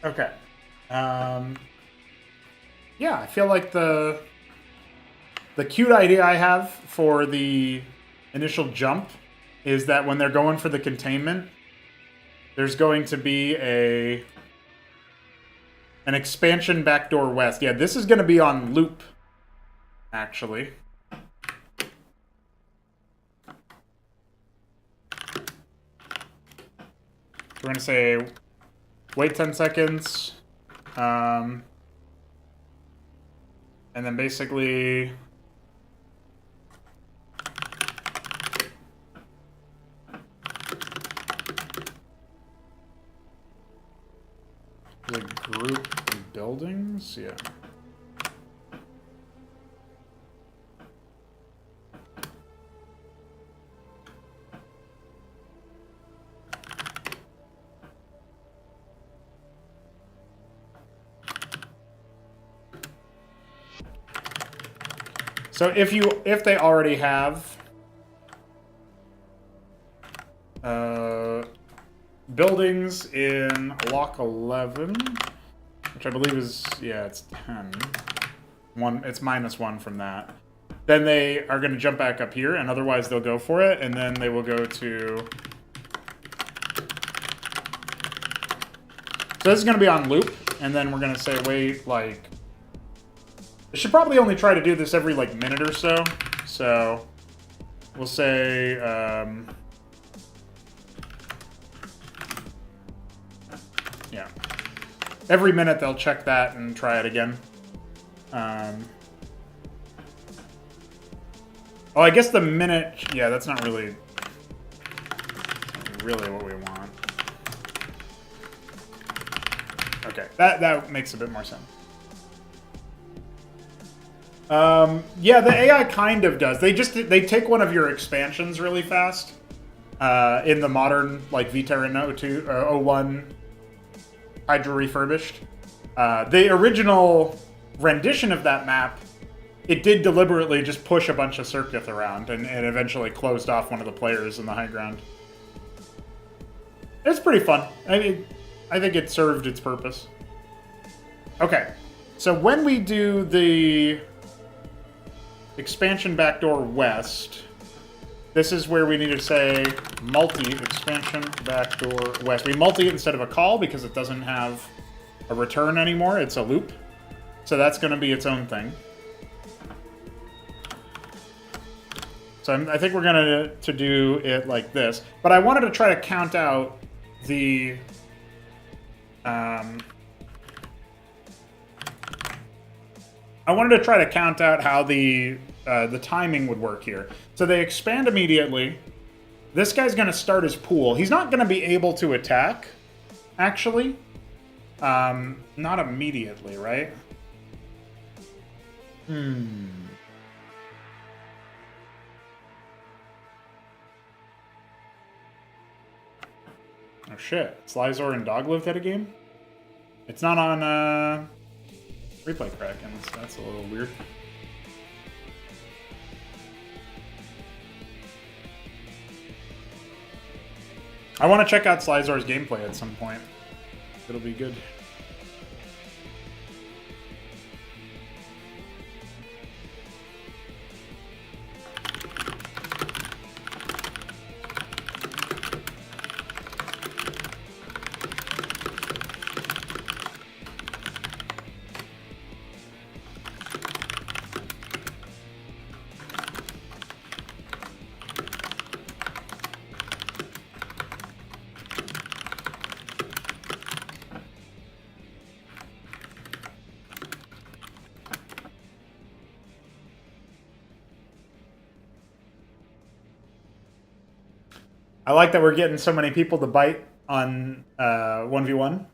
Okay. Yeah, I feel like the cute idea I have for the initial jump is that when they're going for the containment, there's going to be an expansion backdoor west. Yeah, this is going to be on loop, actually. We're going to say wait 10 seconds. And then basically the group buildings, yeah. So if they already have buildings in lock 11, which I believe is, yeah, it's 10. It's -1 from that. Then they are going to jump back up here, and otherwise they'll go for it, and then they will go to... So this is going to be on loop, and then we're going to say wait, like... I should probably only try to do this every, like, minute or so. So, we'll say, yeah. Every minute they'll check that and try it again. Oh, I guess the minute... Yeah, that's not really what we want. Okay, that makes a bit more sense. Yeah, the AI kind of does. They take one of your expansions really fast. In the modern, like, V-Terran 01 Hydra Refurbished. The original rendition of that map, it did deliberately just push a bunch of Circuith around and eventually closed off one of the players in the high ground. It's pretty fun. I mean, I think it served its purpose. Okay, so when we do the... expansion backdoor west. This is where we need to say multi-expansion backdoor west. We multi it instead of a call because it doesn't have a return anymore. It's a loop. So that's going to be its own thing. So I think we're going to do it like this. But I wanted to try to count out the... I wanted to try to count out how the timing would work here. So they expand immediately. This guy's going to start his pool. He's not going to be able to attack, actually. Not immediately, right? Oh shit. Slyzor and Doglive had a game? It's not on Replay Kraken, so that's a little weird. I want to check out Slyzor's gameplay at some point. It'll be good. I like that we're getting so many people to bite on 1v1.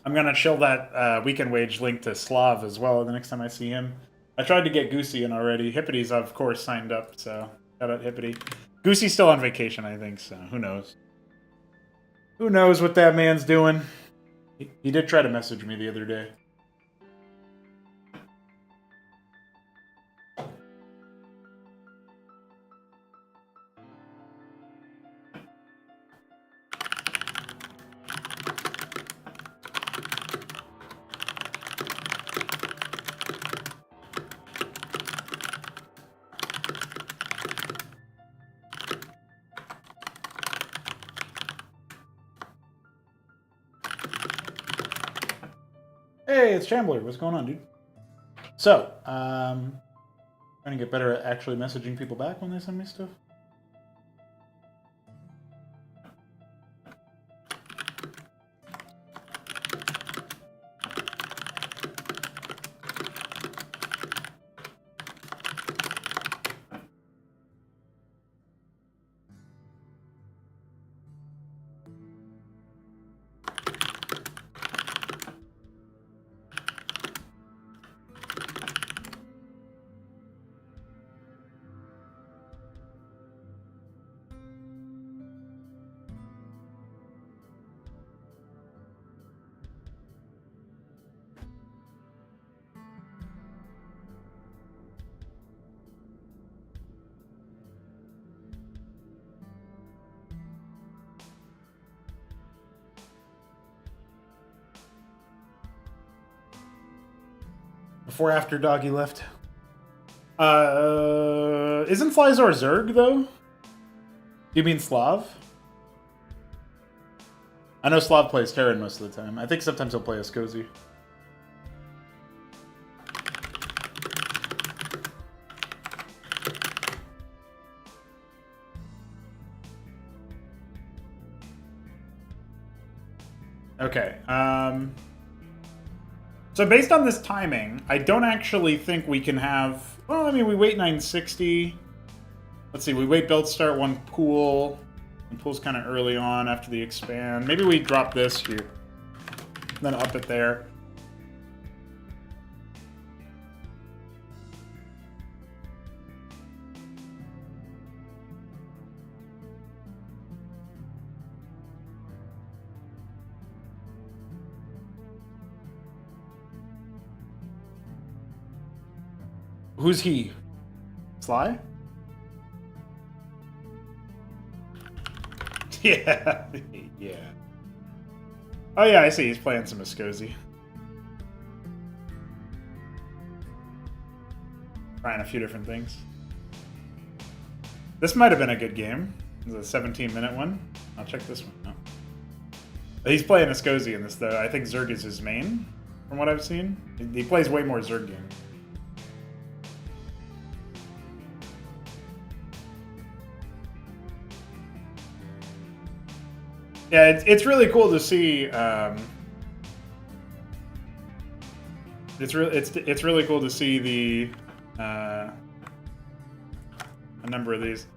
I'm gonna chill that weekend wage link to Slav as well the next time I see him. I tried to get Goosey in already. Hippity's of course signed up, so shout out Hippity. Goosey's still on vacation, I think, so who knows? Who knows what that man's doing? He did try to message me the other day. Hey, it's Chambler. What's going on, dude? So, trying to get better at actually messaging people back when they send me stuff. Before after Doggy left. Isn't Flyzor Zerg, though? Do you mean Slav? I know Slav plays Terran most of the time. I think sometimes he'll play Skozy. Okay, so based on this timing, I don't actually think we can have... Well, I mean, we wait 960. Let's see, we wait build start one pool. And pool's kind of early on after the expand. Maybe we drop this here. Then up it there. Who's he? Sly? Yeah. Yeah. Oh yeah, I see. He's playing some Skozy. Trying a few different things. This might have been a good game. It was a 17-minute one. I'll check this one out. He's playing Skozy in this, though. I think Zerg is his main, from what I've seen. He plays way more Zerg games. Yeah, it's really cool to see. It's really cool to see the a number of these.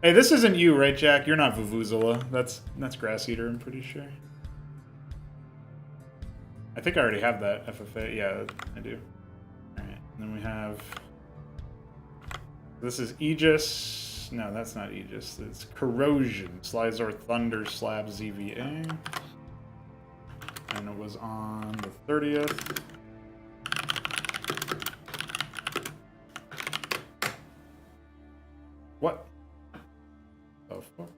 Hey, this isn't you, right, Jack? You're not Vuvuzela. That's Grass Eater, I'm pretty sure. I think I already have that FFA. Yeah, I do. All right, and then we have. This is Aegis. No, that's not Aegis. It's Corrosion. Slizor Thunder Slab ZVA. And it was on the 30th. What? The fuck?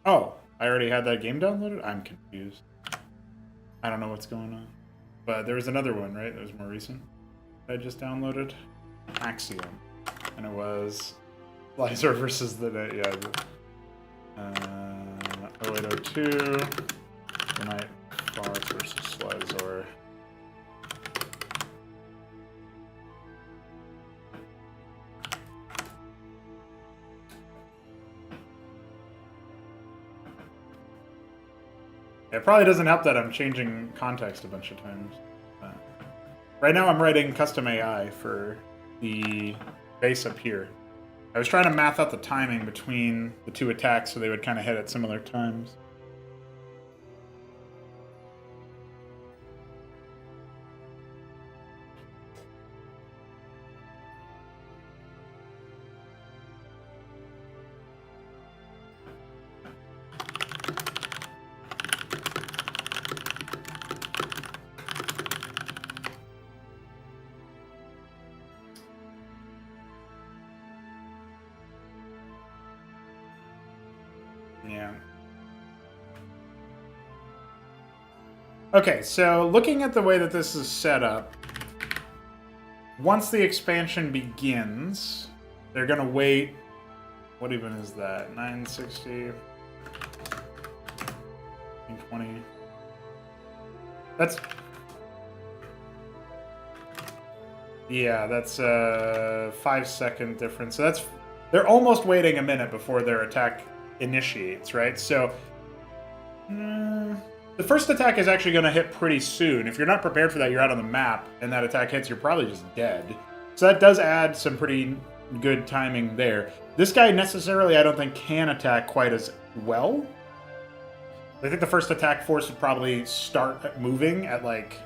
Oh, I already had that game downloaded? I'm confused. I don't know what's going on. But there was another one, right? That was more recent. I just downloaded Axiom, and it was Slizor versus the 0802. The Night Far versus Slizor. It probably doesn't help that I'm changing context a bunch of times. Right now I'm writing custom AI for the base up here. I was trying to math out the timing between the two attacks so they would kind of hit at similar times. Yeah. Okay, so looking at the way that this is set up, once the expansion begins, they're going to wait. What even is that? 960, 20. That's... Yeah, that's a 5-second difference. So that's... They're almost waiting a minute before their attack initiates, right? So the first attack is actually going to hit pretty soon. If you're not prepared for that, you're out on the map, and that attack hits, you're probably just dead. So that does add some pretty good timing there. This guy necessarily, I don't think, can attack quite as well. I think the first attack force would probably start moving at like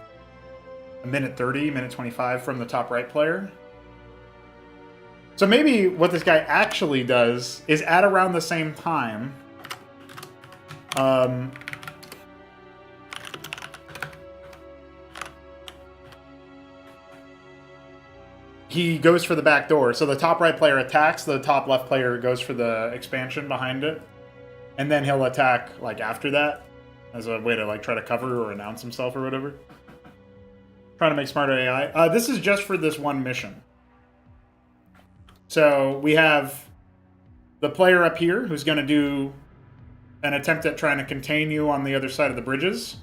a minute 30, minute 25 from the top right player. So maybe what this guy actually does is at around the same time, he goes for the back door. So the top right player attacks, the top left player goes for the expansion behind it, and then he'll attack like after that as a way to like try to cover or announce himself or whatever. Trying to make smarter AI. This is just for this one mission. So we have the player up here who's going to do an attempt at trying to contain you on the other side of the bridges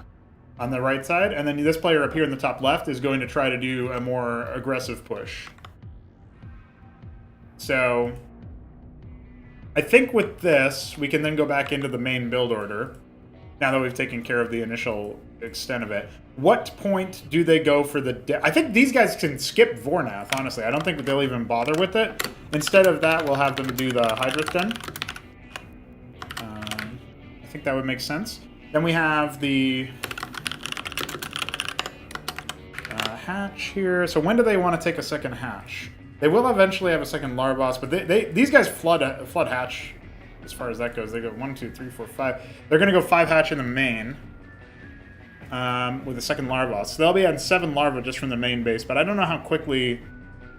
on the right side. And then this player up here in the top left is going to try to do a more aggressive push. So I think with this, we can then go back into the main build order now that we've taken care of the initial extent of it. What point do they go for the... I think these guys can skip Vornath, honestly. I don't think that they'll even bother with it. Instead of that, we'll have them do the Hydrith Den. I think that would make sense. Then we have the hatch here. So when do they want to take a second hatch? They will eventually have a second Larboss, but these guys flood hatch as far as that goes. They go 1, 2, 3, 4, 5. They're going to go 5 hatch in the main. With a second Larva. So they'll be on 7 larvae just from the main base, but I don't know how quickly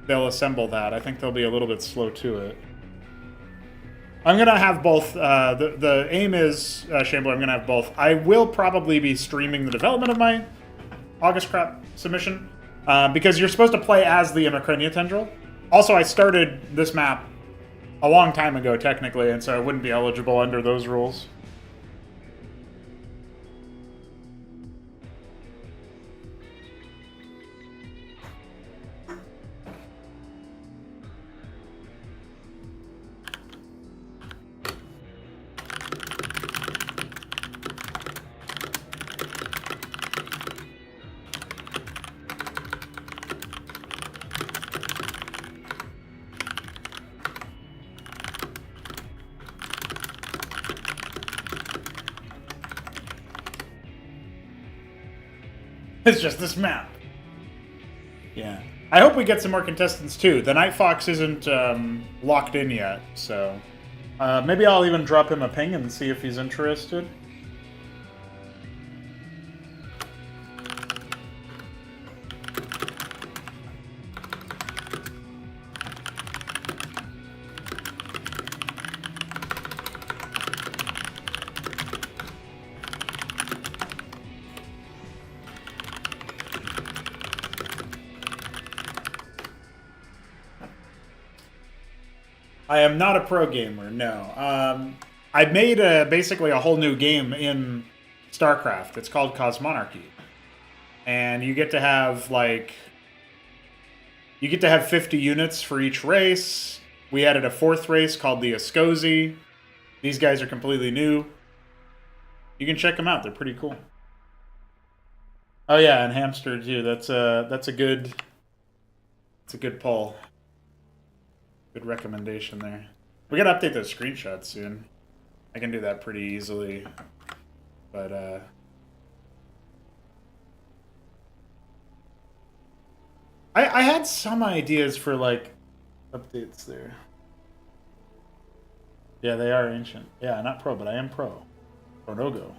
they'll assemble that. I think they'll be a little bit slow to it. I'm going to have both. The aim is, Shambler, I'm going to have both. I will probably be streaming the development of my August Crap submission, because you're supposed to play as the Imacrenia Tendril. Also, I started this map a long time ago, technically, and so I wouldn't be eligible under those rules. It's just this map. Yeah. I hope we get some more contestants, too. The Night Fox isn't locked in yet, so... maybe I'll even drop him a ping and see if he's interested. I am not a pro gamer, no. I made basically a whole new game in Starcraft. It's called Cosmonarchy. And you get to have, like... You get to have 50 units for each race. We added a 4th race called the Ascozi. These guys are completely new. You can check them out. They're pretty cool. Oh yeah, and Hamster too. That's a good... It's a good pull. Good recommendation there. We gotta update those screenshots soon. I can do that pretty easily. But, I had some ideas for, like, updates there. Yeah, they are ancient. Yeah, not pro, but I am pro. Pro no go.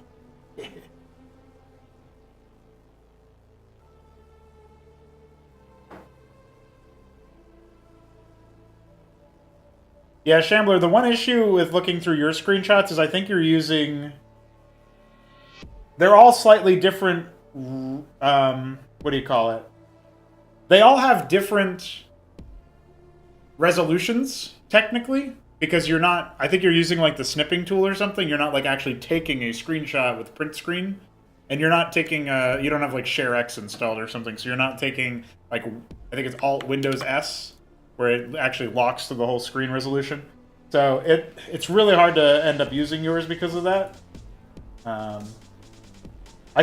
Yeah, Shambler, the one issue with looking through your screenshots is I think you're using... They're all slightly different... what do you call it? They all have different resolutions, technically, because you're not... I think you're using, like, the snipping tool or something. You're not, like, actually taking a screenshot with print screen. And you're not taking... you don't have, like, ShareX installed or something, so you're not taking, like... I think it's Alt-Windows S, where it actually locks to the whole screen resolution. So it's really hard to end up using yours because of that. I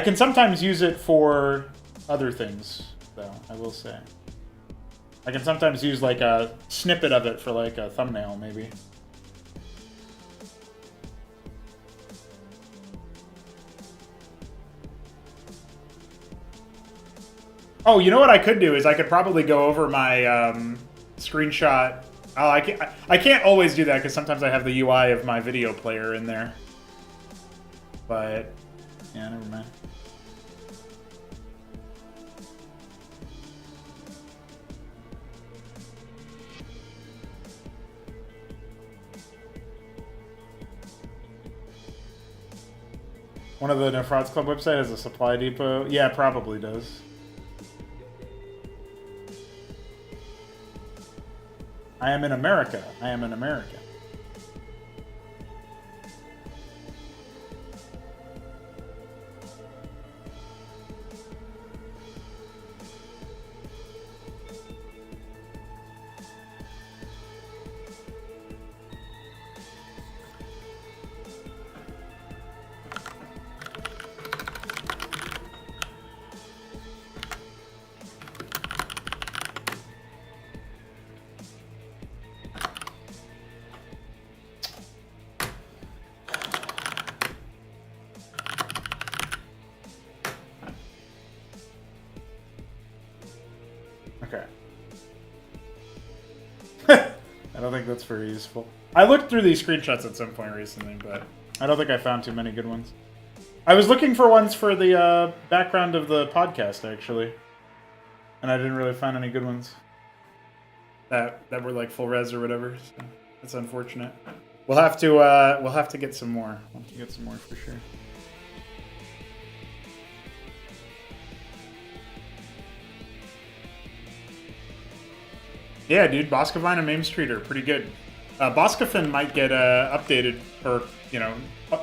can sometimes use it for other things, though, I will say. I can sometimes use, like, a snippet of it for, like, a thumbnail, maybe. Oh, you know what I could do is I could probably go over my screenshot. Oh, I can't always do that because sometimes I have the UI of my video player in there. But, yeah, never mind. One of the No Frauds Club website has a supply depot. Yeah, it probably does. I am in America. I am in America. Okay. I don't think that's very useful. I looked through these screenshots at some point recently, but I don't think I found too many good ones. I was looking for ones for the background of the podcast, actually. And I didn't really find any good ones. That were like full res or whatever, so that's unfortunate. We'll have to get some more. We'll have to get some more for sure. Yeah, dude, Boscovine and Mame Street are pretty good. Boscofin might get updated or, you know,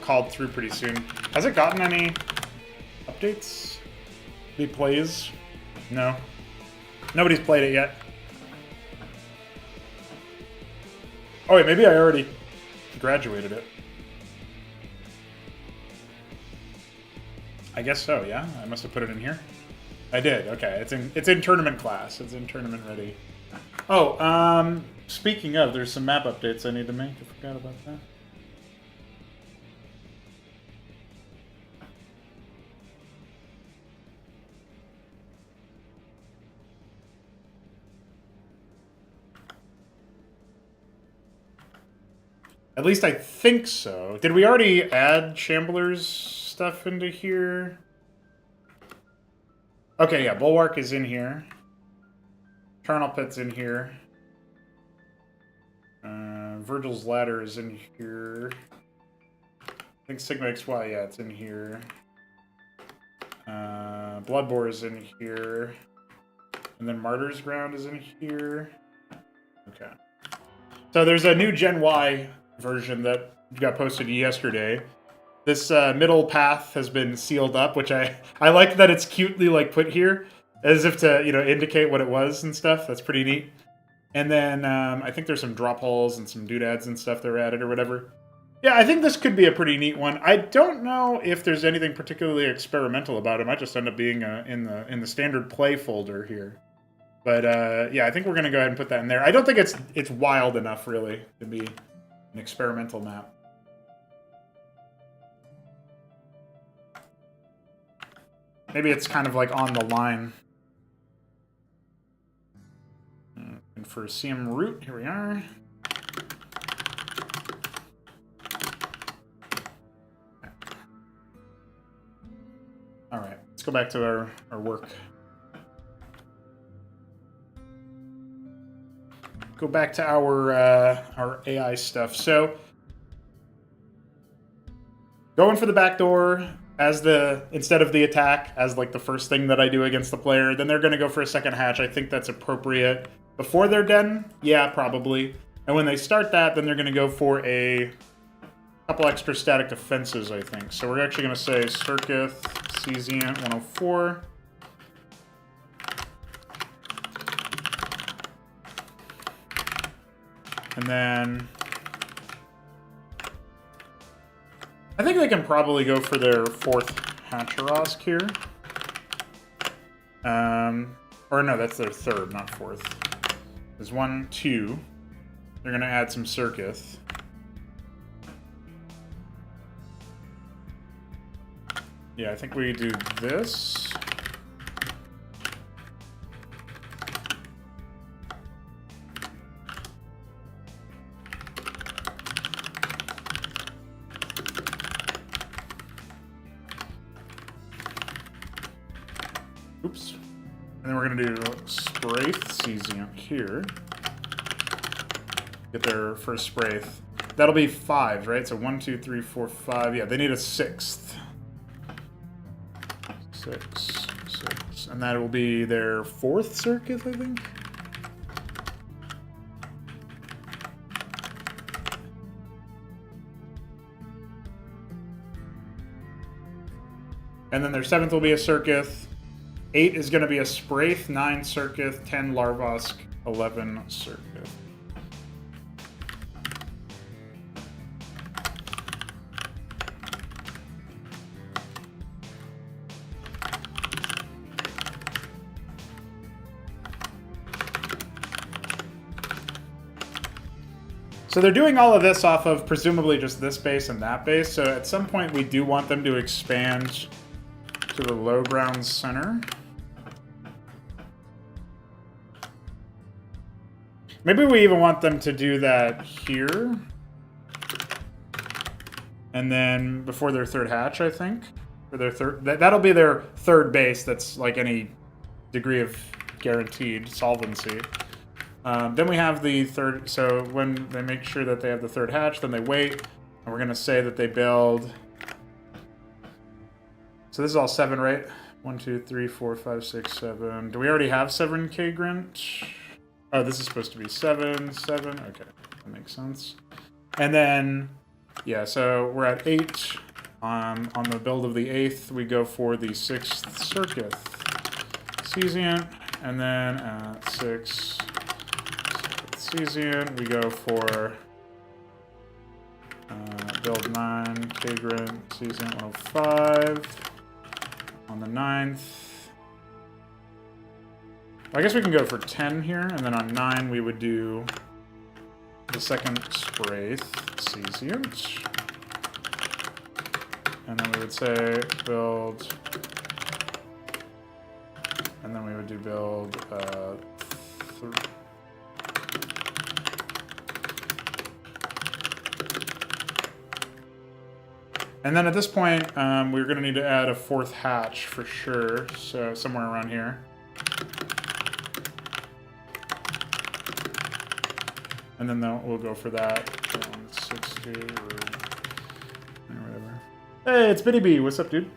called through pretty soon. Has it gotten any updates? Any plays? No. Nobody's played it yet. Oh wait, maybe I already graduated it. I guess so, yeah. I must have put it in here. I did, okay. It's in tournament class. It's in tournament ready. Oh, speaking of, there's some map updates I need to make. I forgot about that. At least I think so. Did we already add Shambler's stuff into here? Okay, yeah, Bulwark is in here. Charnel Pit's in here. Virgil's Ladder is in here. I think Sigma XY, yeah, it's in here. Bloodbore is in here. And then Martyr's Ground is in here. Okay. So there's a new Gen Y version that got posted yesterday. This middle path has been sealed up, which I like that it's cutely like put here as if to, you know, indicate what it was and stuff. That's pretty neat. And then I think there's some drop holes and some doodads and stuff that were added or whatever. Yeah, I think this could be a pretty neat one. I don't know if there's anything particularly experimental about it. It might just end up being in the standard play folder here. But yeah, I think we're gonna go ahead and put that in there. I don't think it's wild enough really to be an experimental map. Maybe it's kind of like on the line. And for CM root, here we are. All right, let's go back to our work. Go back to our AI stuff. So going for the back door as instead of the attack as like the first thing that I do against the player. Then they're going to go for a second hatch. I think that's appropriate. Before their den, yeah, probably. And when they start that, then they're going to go for a couple extra static defenses, I think. So we're actually going to say Circuit Cesiant 104. And then I think they can probably go for their fourth Hatcherosk here. Or no, that's their third, not fourth. There's 1, 2. They're going to add some Circus. Yeah, I think we do this. Oops. And then we're going to do Spraith Cesiant here. Get their first Spraith. That'll be 5, right? So 1, 2, 3, 4, 5. Yeah, they need a 6th. 6. And that will be their 4th Circuit, I think? And then their 7th will be a Circuit. 8 is going to be a Spraith, 9 Circuit, 10 Larvosk, 11 Circuit. So they're doing all of this off of presumably just this base and that base. So at some point we do want them to expand to the low ground center. Maybe we even want them to do that here. And then before their third hatch, I think. For their third, that'll be their third base that's like any degree of guaranteed solvency. Then we have the third, so when they make sure that they have the third hatch, then they wait. And we're going to say that they build. So this is all 7, right? 1, 2, 3, 4, 5, 6, 7. Do we already have 7K Grint? Oh, this is supposed to be 7, 7. Okay, that makes sense. And then, yeah, so we're at 8. On the build of the 8th, we go for the 6th Circuit Cesiant. And then at 6 Cesiant, we go for build 9, Kagrant, Cesiant 105. On the 9th. I guess we can go for 10 here, and then on 9 we would do the second Spraith Cesiant. And then we would say build, and then we would do build 3. And then at this point, we're going to need to add a 4th hatch for sure, so somewhere around here. And then we'll go for that. 160 or whatever. Hey, it's Bitty B. What's up, dude?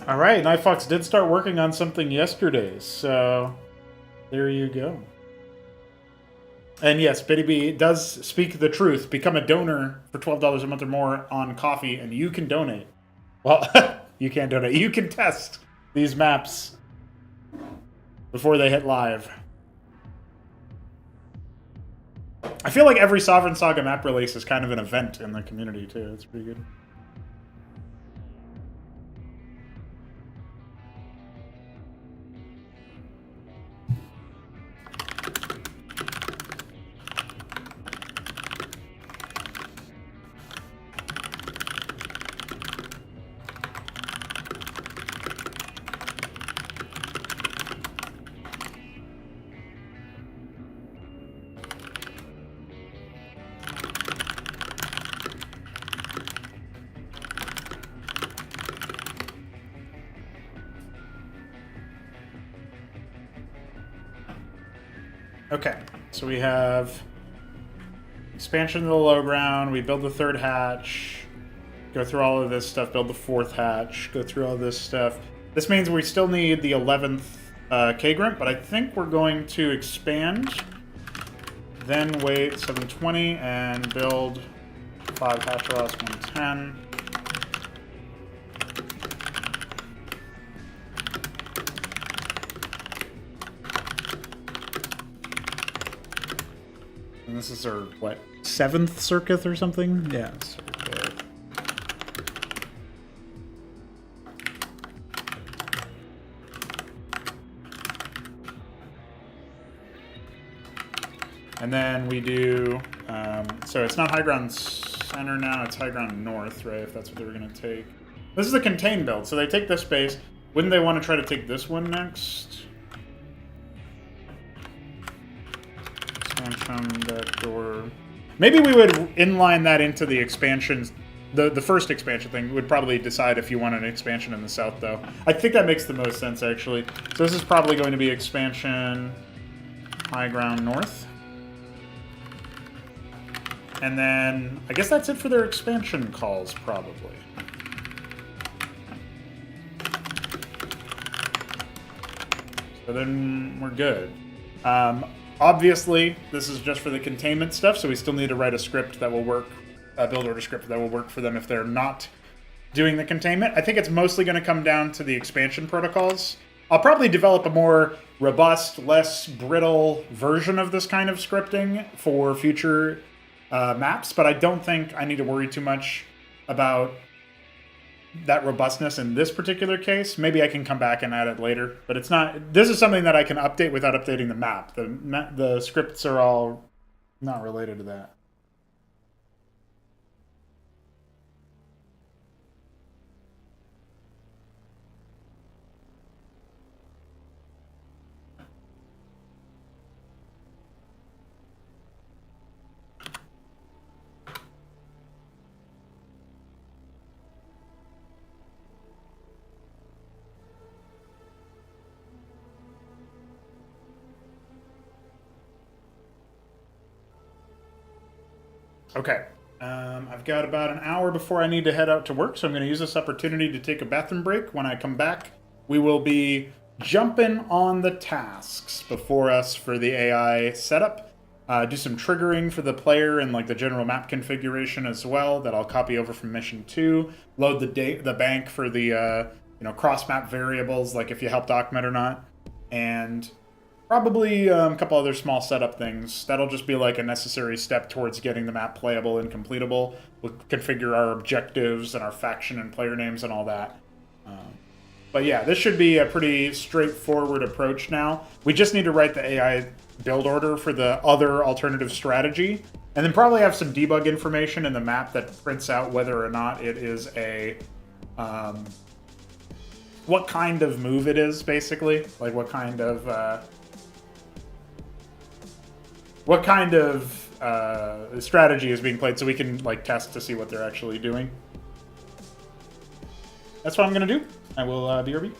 All right, Nightfox did start working on something yesterday, so there you go. And yes, Biddy B does speak the truth. Become a donor for $12 a month or more on coffee, and you can donate. Well, you can't donate. You can test these maps before they hit live. I feel like every Sovereign Saga map release is kind of an event in the community, too. It's pretty good. Okay, so we have expansion of the low ground, we build the third hatch, go through all of this stuff, build the fourth hatch, go through all this stuff. This means we still need the 11th K-Grimp, but I think we're going to expand, then wait 720 and build 5 Hatcheros 110. And this is our, what, 7th circuit or something? Yeah, circuit. And then we do, so it's not high ground center now, it's high ground north, right, if that's what they were going to take. This is a contain build, so they take this base. Wouldn't they want to try to take this one next? Expansion, backdoor. Maybe we would inline that into the expansions. The first expansion thing would probably decide if you want an expansion in the south, though. I think that makes the most sense, actually. So this is probably going to be expansion high ground north. And then I guess that's it for their expansion calls, probably. So then we're good. Obviously, this is just for the containment stuff, so we still need to write a script that will work, a build order script that will work for them if they're not doing the containment. I think it's mostly going to come down to the expansion protocols. I'll probably develop a more robust, less brittle version of this kind of scripting for future maps, but I don't think I need to worry too much about that robustness in this particular case. Maybe I can come back and add it later, but it's not. This is something that I can update without updating the map. The scripts are all not related to that. Okay, I've got about an hour before I need to head out to work, so I'm going to use this opportunity to take a bathroom break. When I come back, we will be jumping on the tasks before us for the AI setup. Do some triggering for the player and like the general map configuration as well that I'll copy over from mission 2. Load the bank for the cross map variables, like if you help document or not, and probably a couple other small setup things. That'll just be like a necessary step towards getting the map playable and completable. We'll configure our objectives and our faction and player names and all that. But yeah, this should be a pretty straightforward approach now. We just need to write the AI build order for the other alternative strategy, and then probably have some debug information in the map that prints out whether or not it is a... what kind of move it is, basically. Like what kind of strategy is being played, so we can like test to see what they're actually doing. That's what I'm gonna do. I will BRB.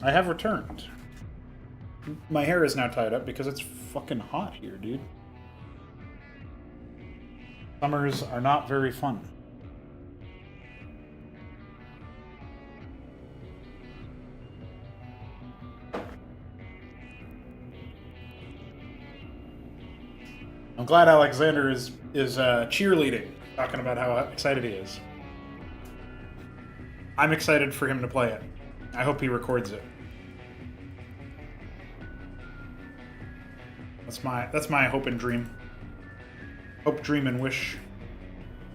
I have returned. My hair is now tied up because it's fucking hot here, dude. Summers are not very fun. I'm glad Alexander is cheerleading, talking about how excited he is. I'm excited for him to play it. I hope he records it. That's my hope and dream. Hope, dream, and wish.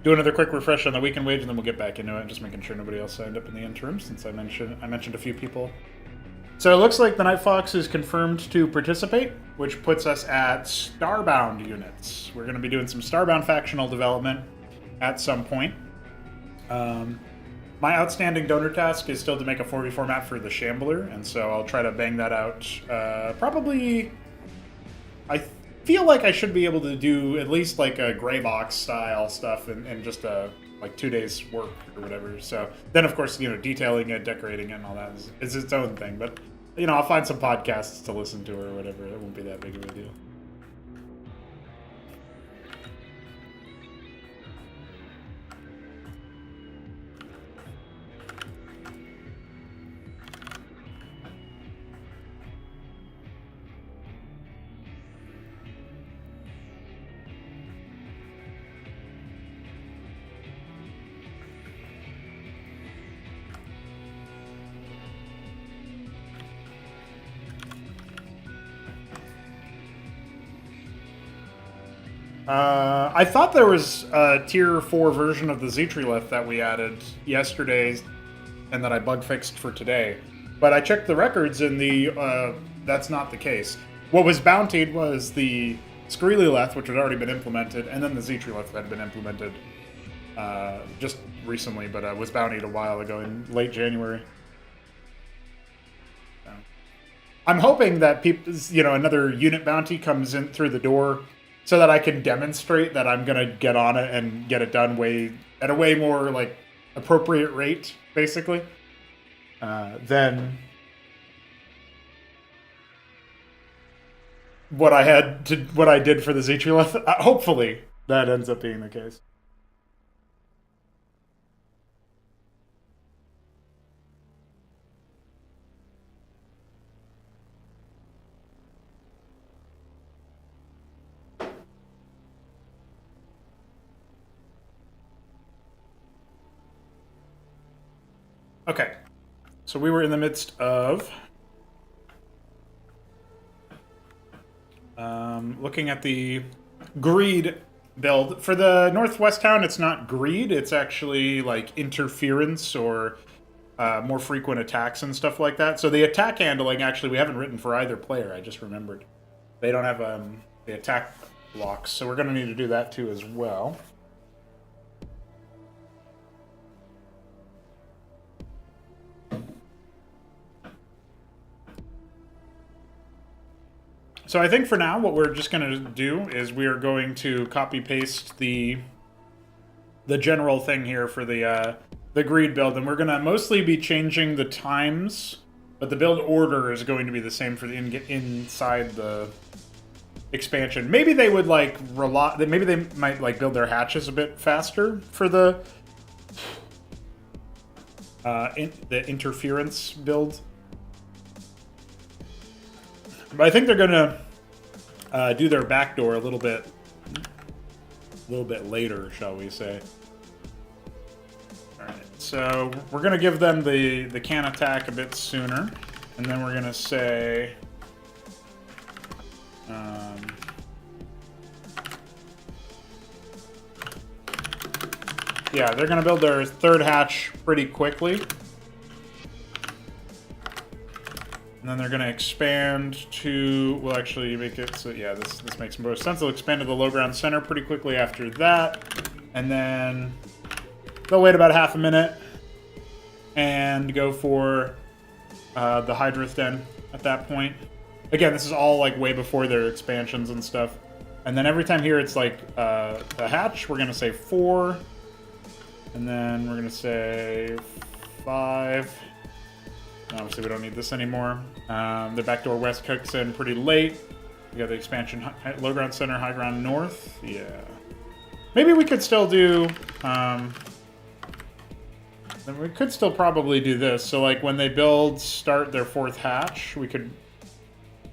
Do another quick refresh on the weekend wage, and then we'll get back into it. Just making sure nobody else signed up in the interim, since I mentioned a few people. So it looks like the Night Fox is confirmed to participate, which puts us at Starbound units. We're going to be doing some Starbound factional development at some point. My outstanding donor task is still to make a 4v4 map for the Shambler, and so I'll try to bang that out. Probably, I feel like I should be able to do at least like a gray box style stuff in just like 2 days work or whatever. So then, of course, detailing it, decorating it, and all that is its own thing. But I'll find some podcasts to listen to or whatever. It won't be that big of a deal. I thought there was a tier 4 version of the Z-Tree that we added yesterday and that I bug fixed for today. But I checked the records and that's not the case. What was bountied was the Screely Leth, which had already been implemented, and then the Z-Tree had been implemented just recently, but was bountied a while ago in late January. So, I'm hoping that another unit bounty comes in through the door, so that I can demonstrate that I'm gonna get on it and get it done at a way more like appropriate rate, basically, than what I did for the Z-Tree. Hopefully, that ends up being the case. Okay, so we were in the midst of looking at the greed build. For the Northwest town, it's not greed, it's actually like interference or more frequent attacks and stuff like that. So the attack handling, actually, we haven't written for either player, I just remembered. They don't have the attack blocks, so we're going to need to do that too as well. So I think for now, what we're just going to do is we are going to copy paste the general thing here for the greed build, and we're going to mostly be changing the times, but the build order is going to be the same for the inside the expansion. Maybe they would like maybe they might like build their hatches a bit faster for the interference build. But I think they're gonna do their backdoor a little bit later, shall we say? All right, so we're gonna give them the can attack a bit sooner, and then we're gonna say, yeah, they're gonna build their third hatch pretty quickly. And then they're going to expand to, we'll actually make it, so yeah, this makes more sense. They'll expand to the low ground center pretty quickly after that. And then they'll wait about half a minute and go for the Hydrath Den at that point. Again, this is all like way before their expansions and stuff. And then every time here it's like a hatch, we're going to say 4. And then we're going to say 5. Obviously, we don't need this anymore. The backdoor west kicks in pretty late. We got the expansion low ground center, high ground north. Yeah. Maybe we could still do... then we could still probably do this. So, like, when they start their 4th hatch, we could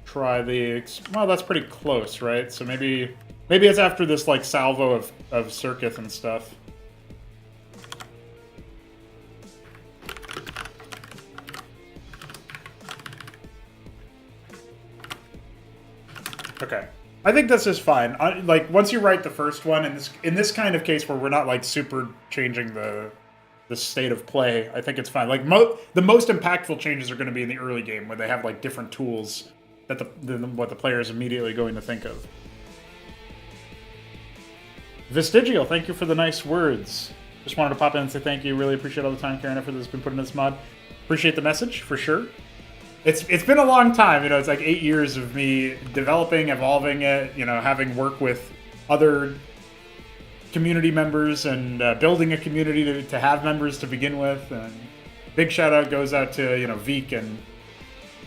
try the... Well, that's pretty close, right? So maybe it's after this, like, salvo of Circuith and stuff. Okay. I think this is fine. Like, once you write the first one, in this kind of case where we're not, like, super changing the state of play, I think it's fine. Like, the most impactful changes are going to be in the early game, where they have, like, different tools than what the player is immediately going to think of. Vestigial, thank you for the nice words. Just wanted to pop in and say thank you. Really appreciate all the time, care, and effort that's been put in this mod. Appreciate the message, for sure. It's been a long time, you know, it's like 8 years of me developing, evolving it, you know, having work with other community members and building a community to have members to begin with. And big shout out goes out to, you know, Veek and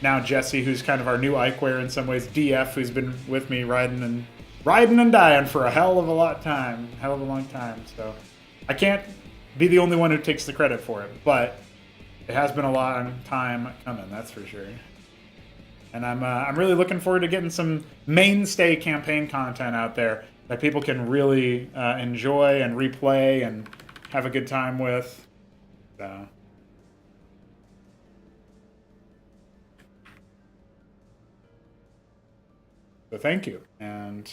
now Jesse, who's kind of our new Ikewear in some ways, DF, who's been with me riding and dying for a hell of a long time. So I can't be the only one who takes the credit for it, but it has been a long time coming, that's for sure. And I'm really looking forward to getting some mainstay campaign content out there that people can really enjoy and replay and have a good time with. So thank you. And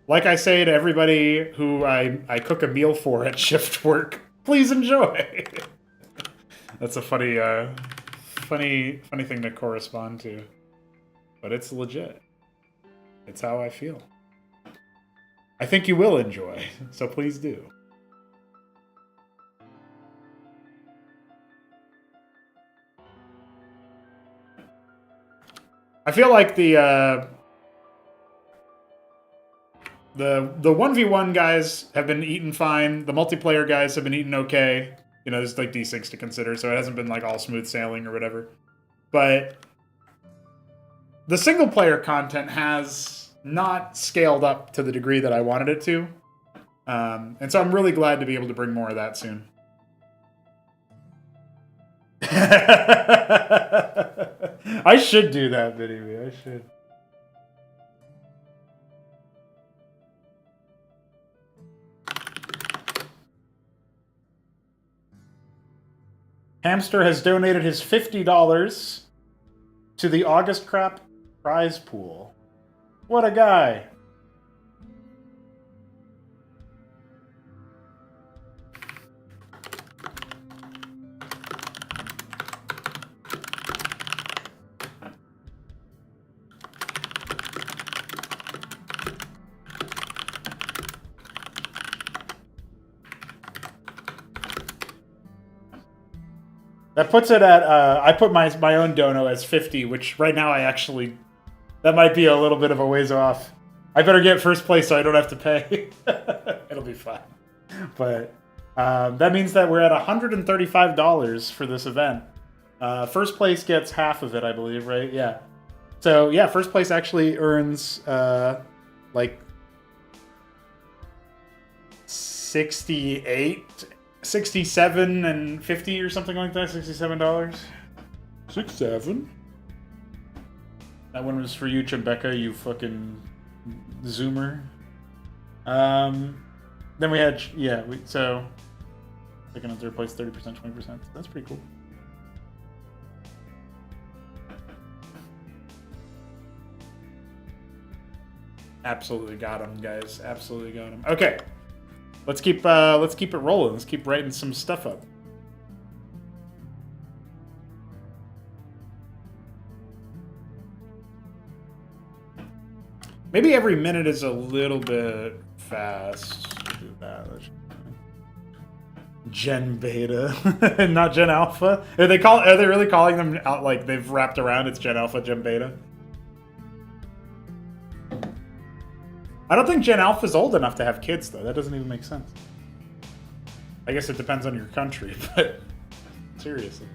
like I say to everybody who I cook a meal for at shift work, please enjoy. That's a funny thing to correspond to, but it's legit. It's how I feel. I think you will enjoy, so please do. I feel like the 1v1 guys have been eating fine. The multiplayer guys have been eating okay. You know, there's like D6 to consider, so it hasn't been like all smooth sailing or whatever. But the single player content has not scaled up to the degree that I wanted it to. And so I'm really glad to be able to bring more of that soon. I should do that, video. I should. Hamster has donated his $50 to the August Crap prize pool. What a guy. That puts it at, I put my own dono as 50, which right now that might be a little bit of a ways off. I better get first place so I don't have to pay. It'll be fine. But that means that we're at $135 for this event. First place gets half of it, I believe, right? Yeah. So, yeah, first place actually earns, like, 67 and 50 or something like that. $67. 67. That one was for you, Chembecca, you fucking zoomer. Then we had, yeah, so second and third place, 30%, 20%. That's pretty cool. Absolutely got him, guys. Absolutely got him. Okay. Let's keep it rolling. Let's keep writing some stuff up. Maybe every minute is a little bit fast. Do that. Gen Beta, not Gen Alpha. Are they really calling them out like they've wrapped around? It's Gen Alpha, Gen Beta. I don't think Gen Alpha's old enough to have kids, though. That doesn't even make sense. I guess it depends on your country, but seriously.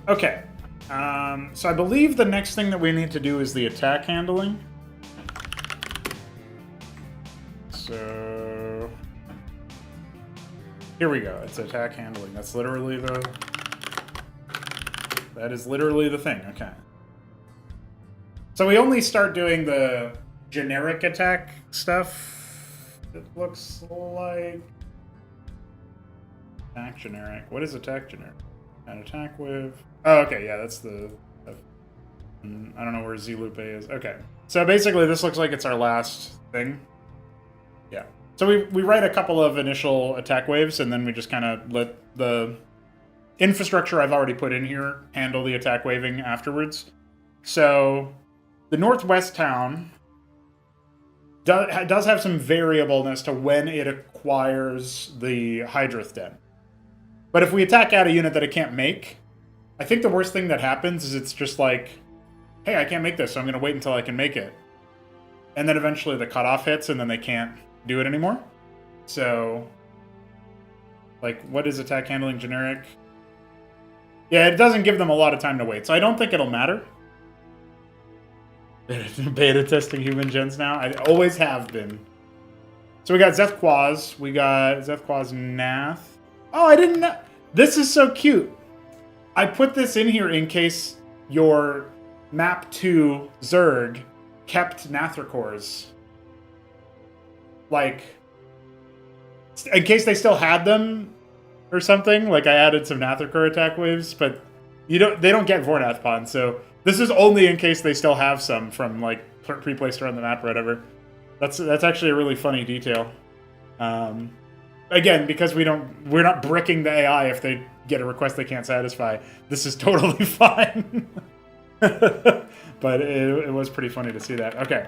Okay. So I believe the next thing that we need to do is the attack handling. So here we go. It's attack handling. That's literally the... That is literally the thing. Okay. So we only start doing the generic attack stuff. It looks like... Attack generic. What is attack generic? An attack with... Oh, okay, yeah, that's the... I don't know where Z-Lupe is. Okay. So basically this looks like it's our last thing. Yeah. So we write a couple of initial attack waves, and then we just kind of let the infrastructure I've already put in here handle the attack waving afterwards. So the northwest town does have some variableness to when it acquires the Hydrith Den. But if we attack out a unit that it can't make, I think the worst thing that happens is it's just like, hey, I can't make this, so I'm going to wait until I can make it. And then eventually the cutoff hits, and then they can't do it anymore. So, like, what is attack handling generic? Yeah, it doesn't give them a lot of time to wait, so I don't think it'll matter. Beta testing human gens now? I always have been. So we got Zeth Quaz, we got Zeth Quaz Nath. Oh, I didn't know. This is so cute. I put this in here in case your map 2 Zerg kept Nathricors. Like, in case they still had them or something. Like, I added some Nathricor attack waves, but they don't get Vornath Pond, so this is only in case they still have some from, like, pre-placed around the map or whatever. That's actually a really funny detail. Again, because we're not bricking the AI if they get a request they can't satisfy. This is totally fine. But it was pretty funny to see that. Okay.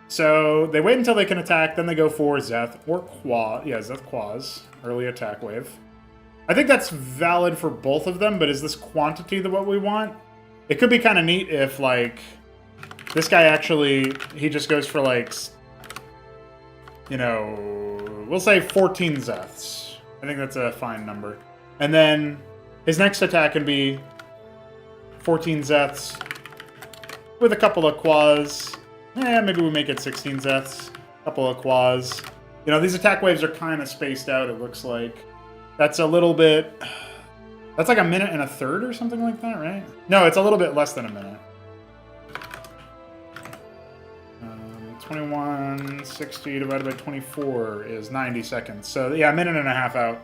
So they wait until they can attack, then they go for Zeth or Quaz. Yeah, Zeth Quaz, early attack wave. I think that's valid for both of them, but is this quantity what we want? It could be kind of neat if, like, this guy actually, he just goes for, like, you know, we'll say 14 Zeths. I think that's a fine number. And then his next attack can be 14 Zeths with a couple of Quaz. Maybe we make it 16 Zeths. A couple of Quaz. You know, these attack waves are kind of spaced out, it looks like. That's a little bit... That's like a minute and a third or something like that, right? No, it's a little bit less than a minute. 2160 divided by 24 is 90 seconds. So, yeah, a minute and a half out.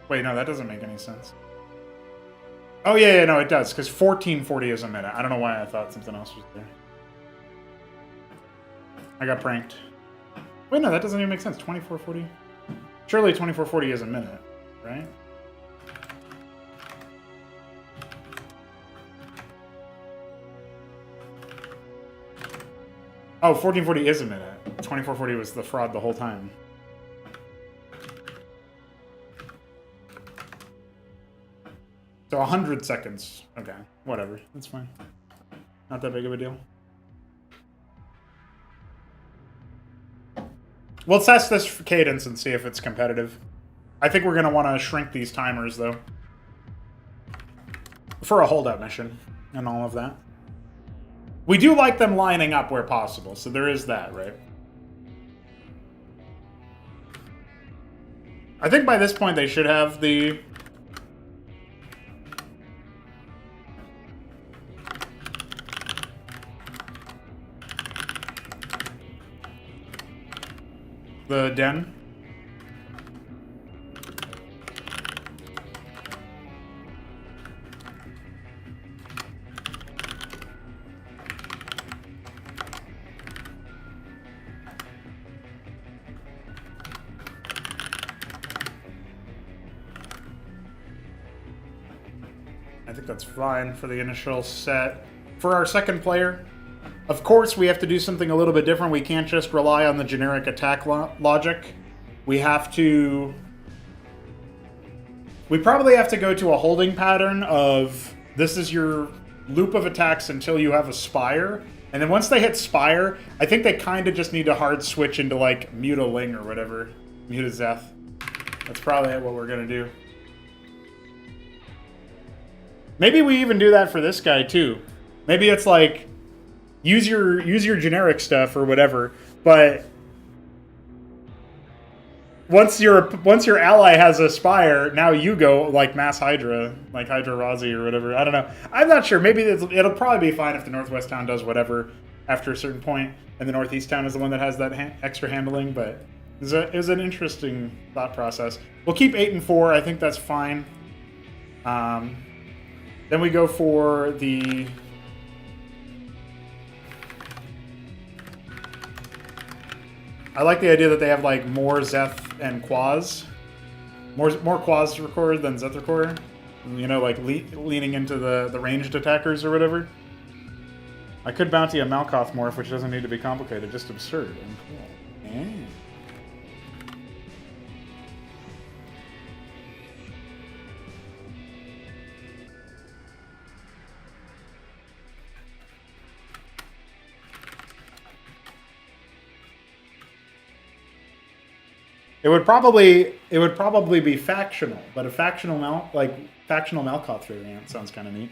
Wait, no, that doesn't make any sense. Oh, yeah, no, it does, because 1440 is a minute. I don't know why I thought something else was there. I got pranked. Wait, no, that doesn't even make sense. 2440? Surely 2440 is a minute, right? Oh, 1440 is a minute. 2440 was the fraud the whole time. So 100 seconds. Okay, whatever. That's fine. Not that big of a deal. We'll test this cadence and see if it's competitive. I think we're going to want to shrink these timers, though. For a holdout mission and all of that. We do like them lining up where possible, so there is that, right? I think by this point they should have the... the den. I think that's fine for the initial set. For our second player, of course, we have to do something a little bit different. We can't just rely on the generic attack logic. We have to... We probably have to go to a holding pattern of this is your loop of attacks until you have a Spire. And then once they hit Spire, I think they kind of just need to hard switch into, like, Muta Ling or whatever. Muta Zeth. That's probably what we're going to do. Maybe we even do that for this guy too. Maybe it's like use your generic stuff or whatever, but once your ally has a spire, now you go like mass Hydra, like Hydra Razi or whatever. I don't know. I'm not sure. Maybe it'll probably be fine if the Northwest town does whatever after a certain point, and the Northeast town is the one that has that extra handling. But it was an interesting thought process. We'll keep 8 and 4. I think that's fine. Then we go for the. I like the idea that they have like more Zeth and Quaz, more Quaz record than Zeth record. You know, like leaning into the ranged attackers or whatever. I could bounty a Malkoth morph, which doesn't need to be complicated, just absurd and cool. Mm. It would probably be factional, but a factional Malkoth variant sounds kind of neat,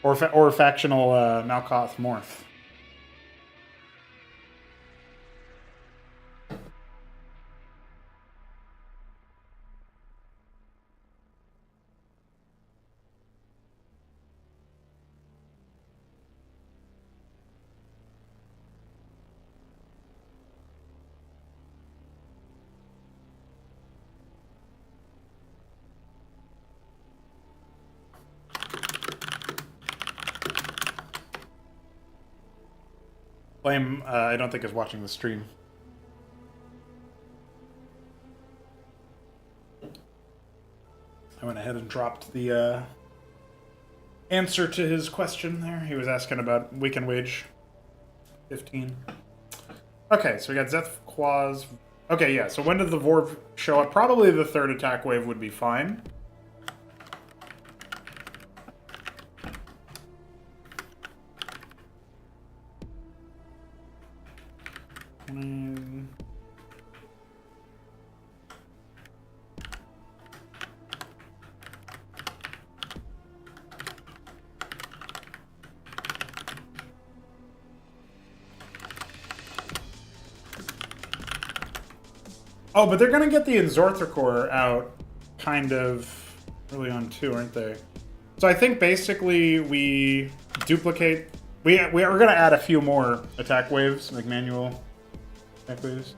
or factional Malkoth morph. Flame, I don't think is watching the stream. I went ahead and dropped the answer to his question there. He was asking about weekend wage 15. Okay, so we got Zeth Quaz. Okay, yeah, so when did the Vorv show up? Probably the third attack wave would be fine. Oh, but they're going to get the Exorthricore out kind of early on too, aren't they? So I think basically we duplicate... We are going to add a few more attack waves, like manual attack waves.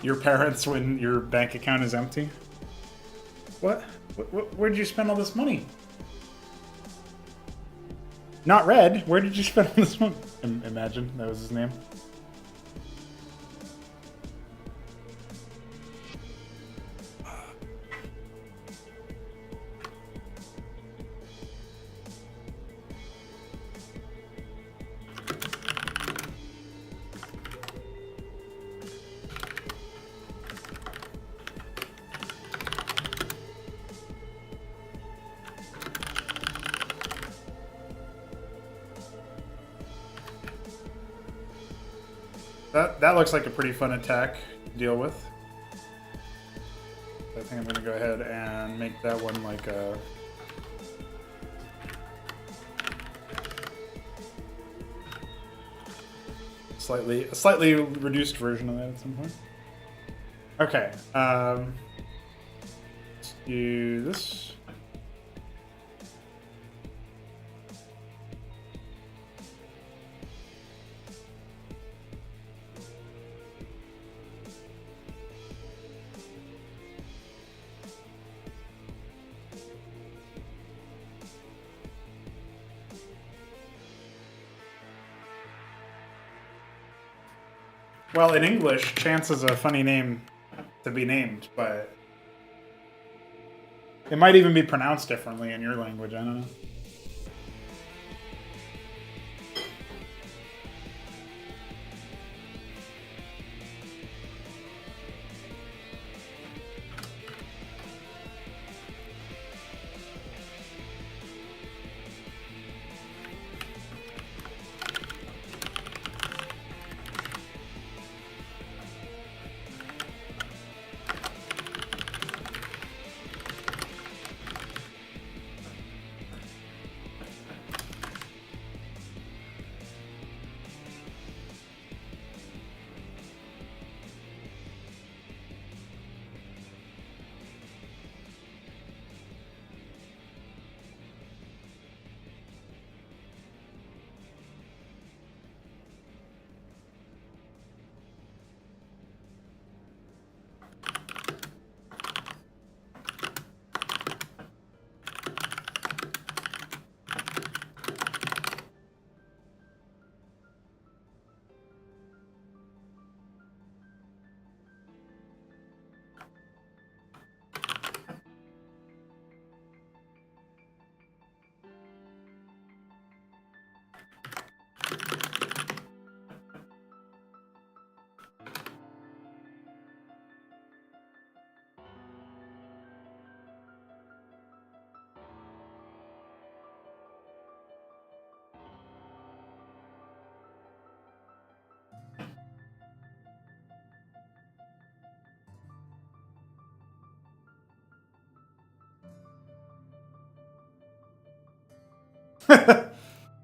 Your parents when your bank account is empty? What? Where'd you spend all this money? Not Red. Where did you spend all this money? Imagine that was his name. That looks like a pretty fun attack to deal with. I think I'm going to go ahead and make that one like a... slightly reduced version of that at some point. Okay, let's do this. Well, in English, Chance is a funny name to be named, but it might even be pronounced differently in your language, I don't know.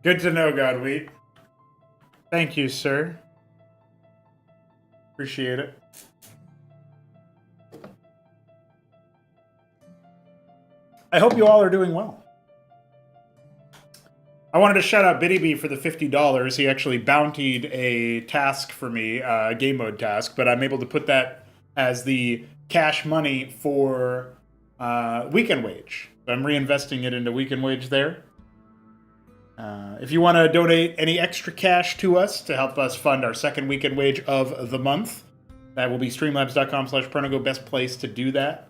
Good to know, Godwheat. Thank you, sir. Appreciate it. I hope you all are doing well. I wanted to shout out Biddy B for the $50. He actually bountied a task for me, a game mode task, but I'm able to put that as the cash money for Weekend Wage. So I'm reinvesting it into Weekend Wage there. If you want to donate any extra cash to us to help us fund our second Weekend Wage of the month, that will be streamlabs.com/Pronogo, best place to do that.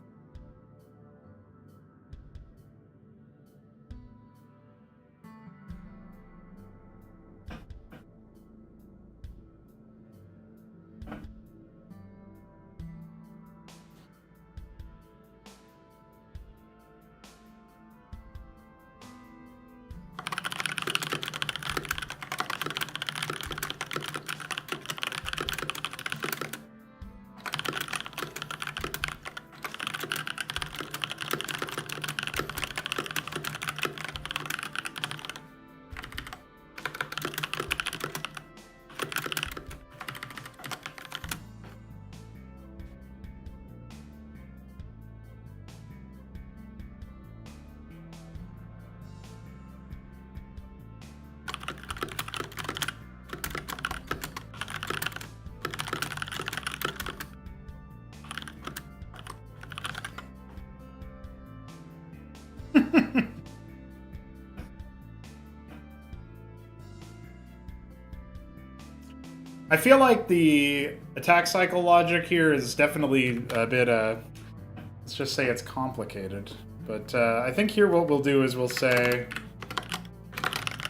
I feel like the attack cycle logic here is definitely a bit, let's just say it's complicated. But I think here what we'll do is we'll say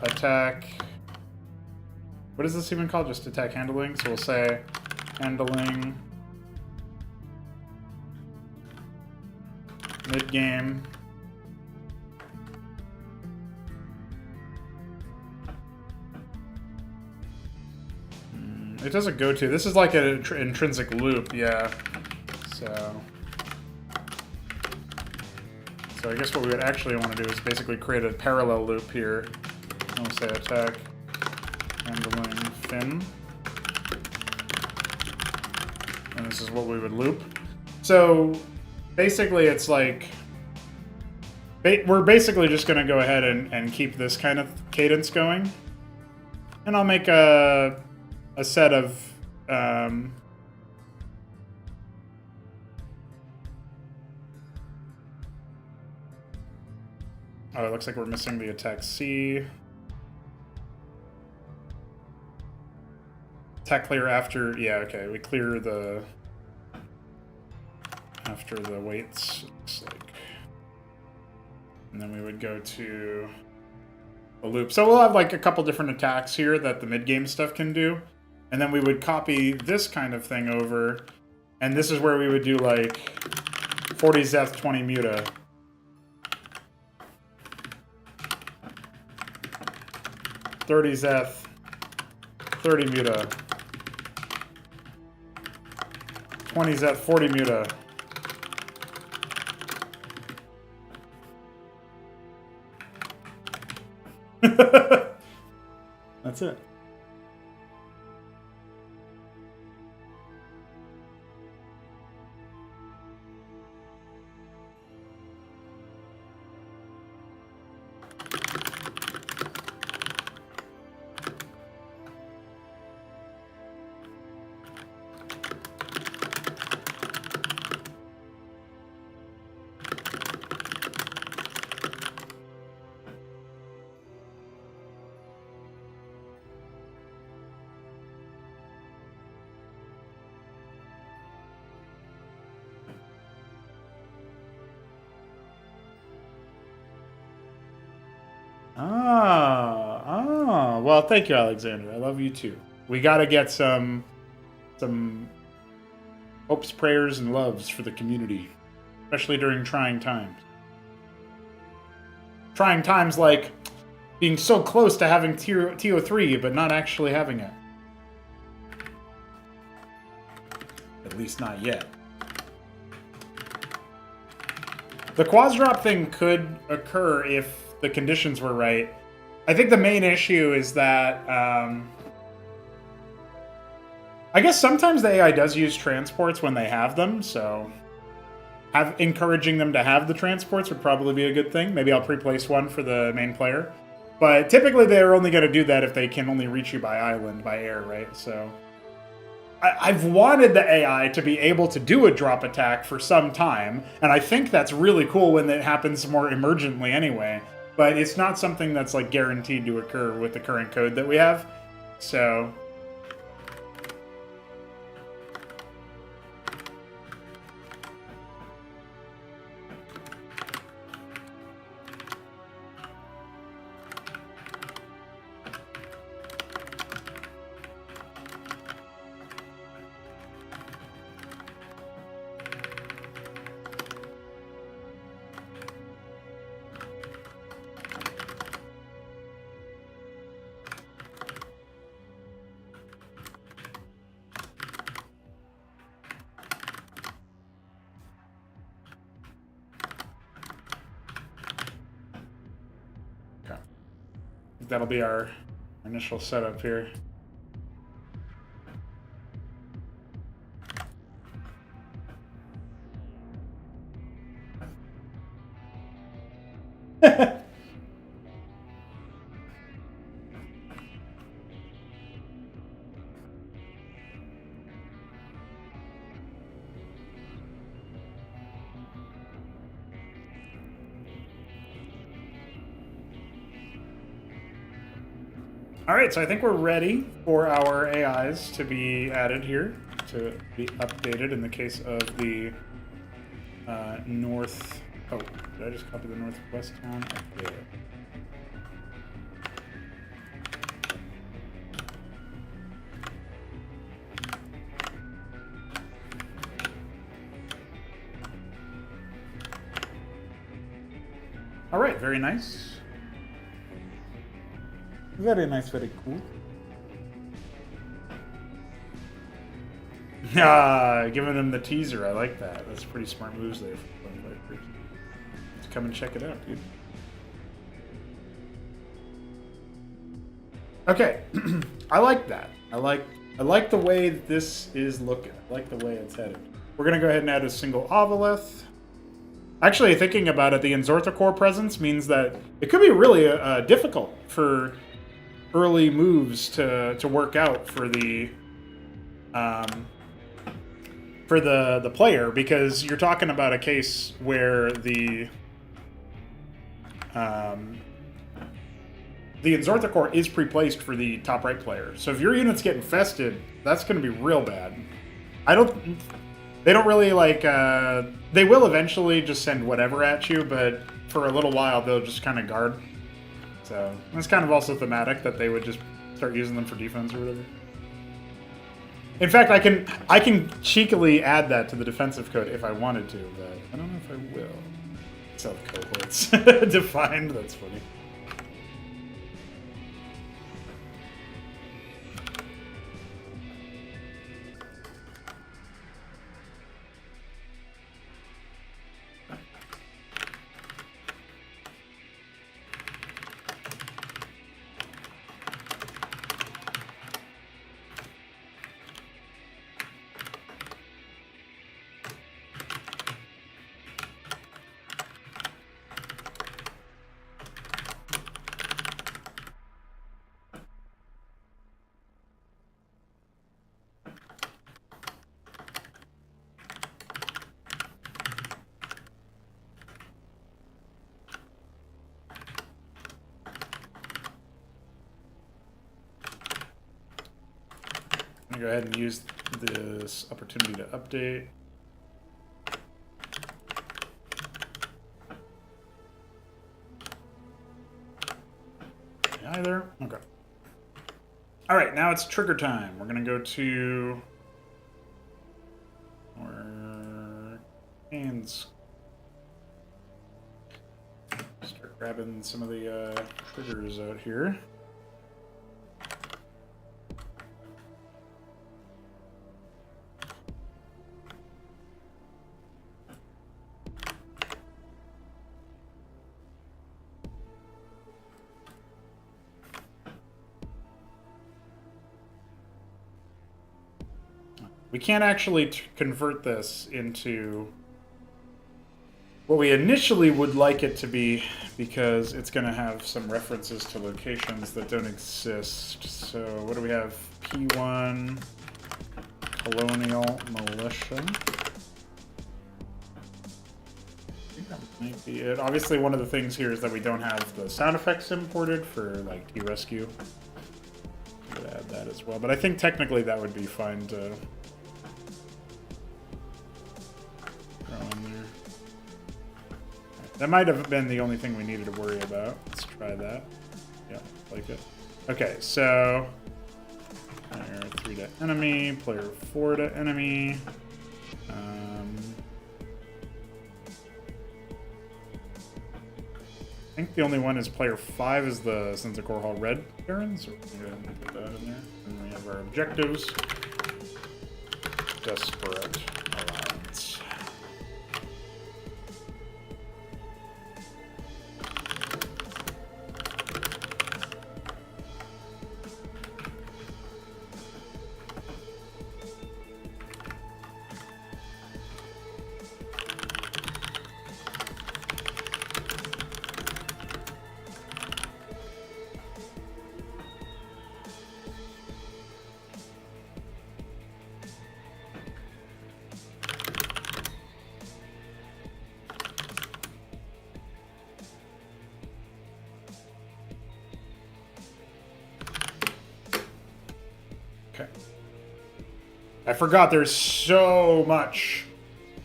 attack, what is this even called? Just attack handling? So we'll say handling mid-game. It doesn't go to. This is like an intrinsic loop, yeah. So I guess what we would actually want to do is basically create a parallel loop here. We'll say attack handling fin. And this is what we would loop. So basically it's like, we're basically just going to go ahead and keep this kind of cadence going. And I'll make a set of oh, it looks like we're missing the attack C. Attack clear after, yeah, okay, we clear the after the weights, looks like. And then we would go to a loop. So we'll have like a couple different attacks here that the mid-game stuff can do. And then we would copy this kind of thing over, and this is where we would do like 40 Zeth, 20 Muta. $30 Zeth, 30 Muta. 20 Zeth, 40 Muta. That's it. Well, thank you, Alexander. I love you too. We gotta get some hopes, prayers, and loves for the community, especially during trying times. Trying times like being so close to having T03, but not actually having it. At least not yet. The quasi drop thing could occur if the conditions were right, I think the main issue is that I guess sometimes the AI does use transports when they have them, so encouraging them to have the transports would probably be a good thing. Maybe I'll pre-place one for the main player. But typically they're only going to do that if they can only reach you by island, by air, right? So I've wanted the AI to be able to do a drop attack for some time, and I think that's really cool when it happens more emergently anyway. But it's not something that's like guaranteed to occur with the current code that we have. So that'll be our initial setup here. All right, so I think we're ready for our AIs to be added here, to be updated in the case of the north... Oh, did I just copy the northwest town? Okay. All right, very nice. Very nice, very cool. Giving them the teaser, I like that. That's pretty smart moves there for one player. Let's come and check it out, dude. Okay, I like that. I like the way this is looking. I like the way it's headed. We're gonna go ahead and add a single Ovolith. Actually, thinking about it, the Enzorthocore presence means that it could be really difficult for early moves to work out for the player, because you're talking about a case where the Enzorthocore is pre-placed for the top right player. So if your units get infested, that's going to be real bad. They don't really like, they will eventually just send whatever at you, but for a little while they'll just kind of guard. So it's kind of also thematic that they would just start using them for defense or whatever. In fact, I can cheekily add that to the defensive code if I wanted to, but I don't know if I will. Self-cohorts defined, that's funny. I'm gonna go ahead and use this opportunity to update. Either. Okay. All right, now it's trigger time. We're gonna go to our hands. Start grabbing some of the triggers out here. We can't actually convert this into what we initially would like it to be, because it's going to have some references to locations that don't exist. So what do we have? P1 Colonial Militia. I think that might be it. Obviously, one of the things here is that we don't have the sound effects imported for like T-Rescue. Could add that as well, but I think technically that would be fine to throw in there. That might have been the only thing we needed to worry about. Let's try that. Yeah, like it. Okay, so player 3 to enemy, player 4 to enemy. I think the only one is player 5 is the Sensor Hall Red Barons. So we're going to put that in there. And we have our objectives. Desperate Alliance. Okay. I forgot there's so much.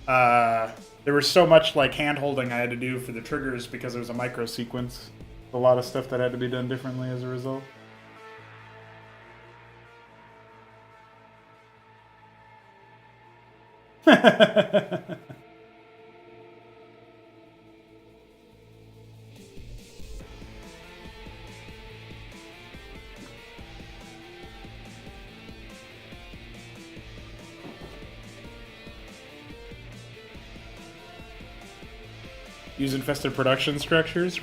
There was so much like hand holding I had to do for the triggers because there was a micro sequence. A lot of stuff that had to be done differently as a result. Use infested production structures?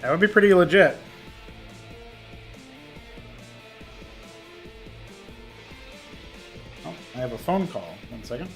That would be pretty legit. Oh, I have a phone call. 1 second.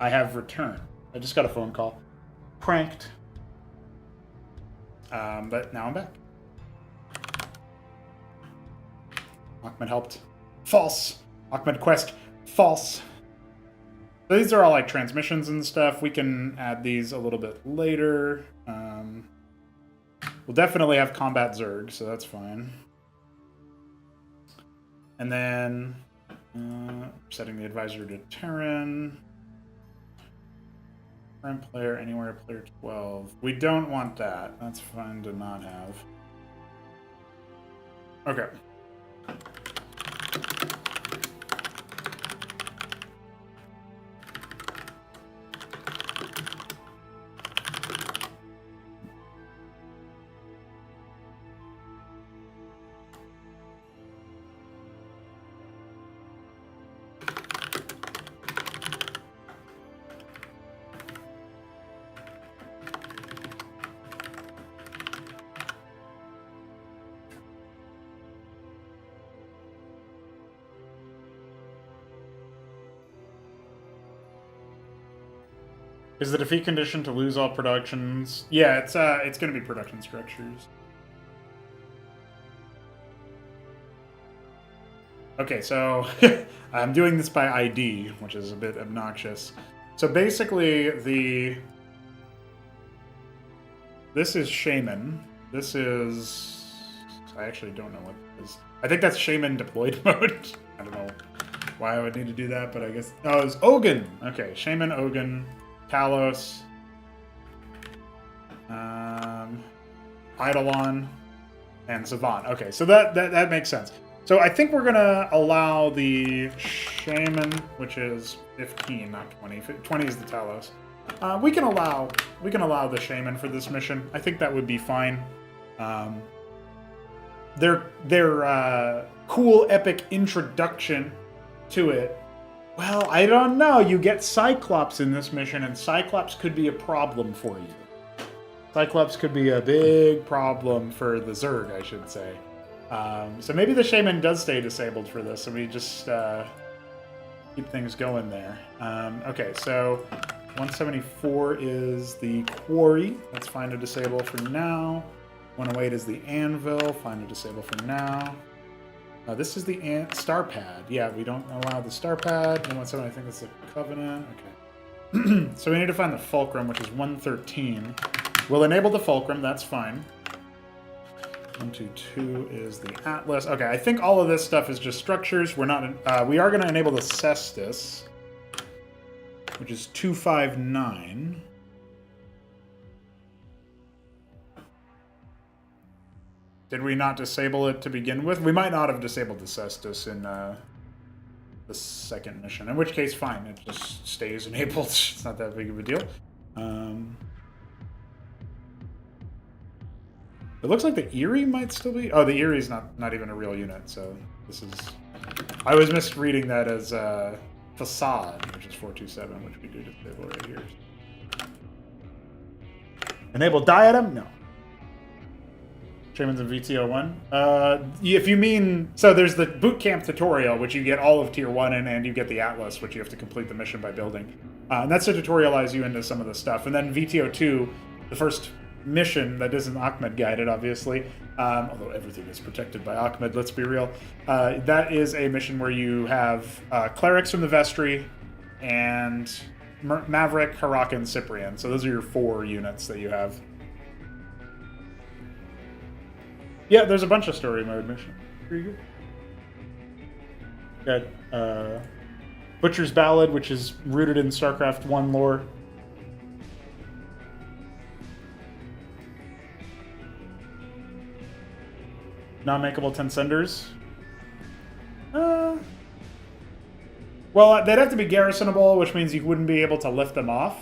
I have returned. I just got a phone call. Pranked. But now I'm back. Ahmed helped. False. Ahmed quest. False. So these are all like transmissions and stuff. We can add these a little bit later. We'll definitely have combat Zerg, so that's fine. And then setting the advisor to Terran. Current player anywhere, player 12. We don't want that. That's fine to not have. Okay. Is the defeat condition to lose all productions? Yeah, it's going to be production structures. Okay, so I'm doing this by ID, which is a bit obnoxious. So basically, this is Shaman. This is... I actually don't know what this is. I think that's Shaman deployed mode. I don't know why I would need to do that, but I guess... Oh, it's Ogun! Okay, Shaman, Ogun... Talos, Eidolon, and Savant. Okay, so that makes sense. So I think we're gonna allow the Shaman, which is 15, not 20. 20 is the Talos. We can allow the Shaman for this mission. I think that would be fine. Their cool, epic introduction to it. Well, I don't know. You get Cyclops in this mission, and Cyclops could be a problem for you. Cyclops could be a big problem for the Zerg, I should say. So maybe the Shaman does stay disabled for this, so we just keep things going there. Okay, so 174 is the Quarry. That's fine to disable for now. 108 is the Anvil. Fine to disable for now. This is the Star Pad. Yeah, we don't allow the Star Pad. 117, I think that's the Covenant. Okay. So we need to find the Fulcrum, which is 113. We'll enable the Fulcrum. That's fine. 122 is the Atlas. Okay, I think all of this stuff is just structures. We're not. We are going to enable the Cestus, which is 259. Did we not disable it to begin with? We might not have disabled the Cestus in the second mission, in which case, fine. It just stays enabled. It's not that big of a deal. It looks like the Eerie might still be... Oh, the Eerie's not even a real unit, so this is... I was misreading that as Facade, which is 427, which we do disable right here. Enable Diadem? No. Shaman's in VTO1. If you mean... So there's the boot camp tutorial, which you get all of Tier 1 in, and you get the Atlas, which you have to complete the mission by building. And that's to tutorialize you into some of the stuff. And then VTO2, the first mission that isn't Ahmed guided, obviously, although everything is protected by Ahmed, let's be real. That is a mission where you have clerics from the vestry and Maverick, Harakan, Cyprian. So those are your 4 units that you have. Yeah, there's a bunch of story mode missions. Here you go. Got Butcher's Ballad, which is rooted in Starcraft 1 lore. Non-makeable Tensenders. Well, they'd have to be garrisonable, which means you wouldn't be able to lift them off.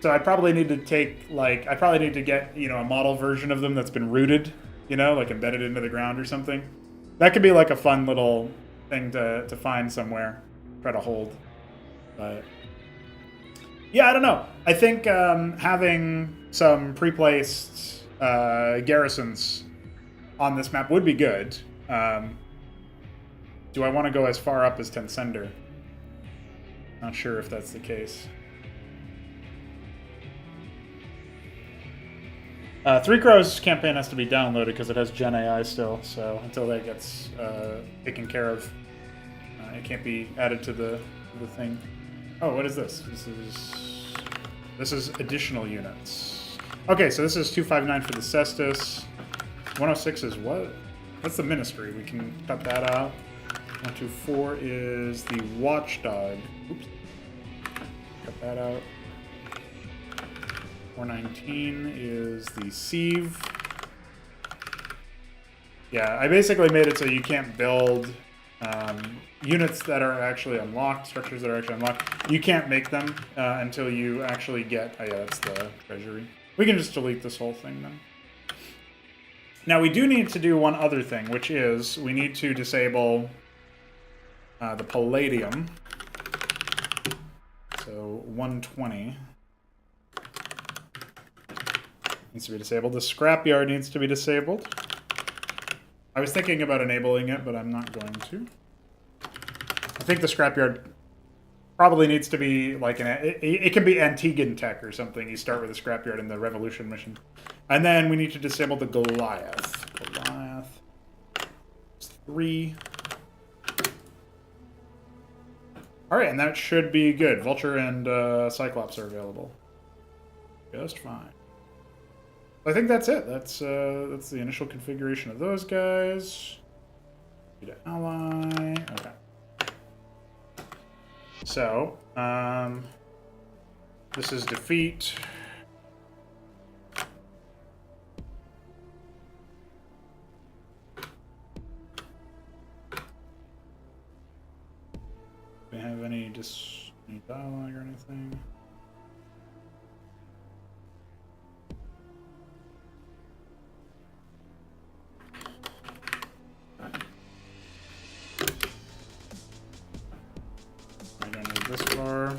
So I'd probably need to take, like, I'd probably need to get, you know, a model version of them that's been rooted, you know, like embedded into the ground or something. That could be like a fun little thing to find somewhere, try to hold. But yeah, I don't know. I think having some pre-placed garrisons on this map would be good. Do I want to go as far up as Tensender? Not sure if that's the case. Three Crows campaign has to be downloaded because it has Gen AI still, so until that gets taken care of, it can't be added to the thing. Oh, what is this? This is additional units. Okay, so this is 259 for the Cestus. 106 is what? That's the Ministry. We can cut that out. 124 is the Watchdog. Oops. Cut that out. 419 is the Sieve. Yeah, I basically made it so you can't build units that are actually unlocked, structures that are actually unlocked. You can't make them until you actually get... Oh yeah, that's the treasury. We can just delete this whole thing then. Now we do need to do one other thing, which is we need to disable the Palladium. So 120 needs to be disabled. The Scrapyard needs to be disabled. I was thinking about enabling it, but I'm not going to. I think the Scrapyard probably needs to be like it can be Antiguan tech or something. You start with the Scrapyard in the Revolution mission. And then we need to disable the Goliath. Goliath. It's 3. Alright, and that should be good. Vulture and Cyclops are available. Just fine. I think that's it. That's the initial configuration of those guys. Need to ally. Okay. So, this is defeat. Do we have any dialogue or anything? I don't need this far.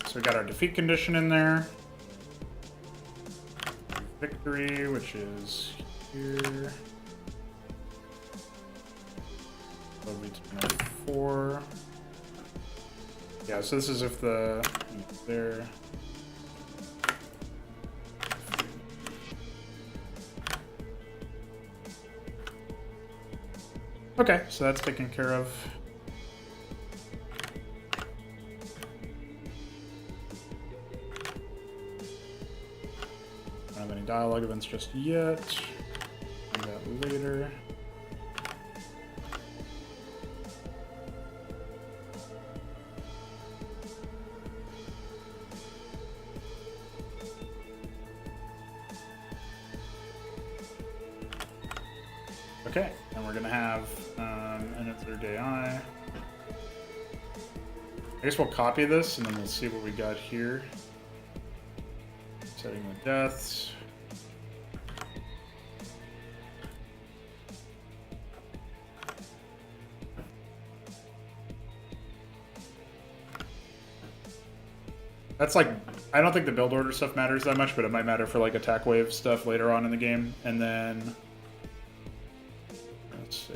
So we got our defeat condition in there. Victory, which is here. 4. Yeah, so this is if the there. Okay, so that's taken care of. Don't have any dialogue events just yet. Do that later. Okay, and we're gonna have an third AI. I guess we'll copy this and then we'll see what we got here. Setting the deaths. That's like, I don't think the build order stuff matters that much, but it might matter for like attack wave stuff later on in the game. And then let's see.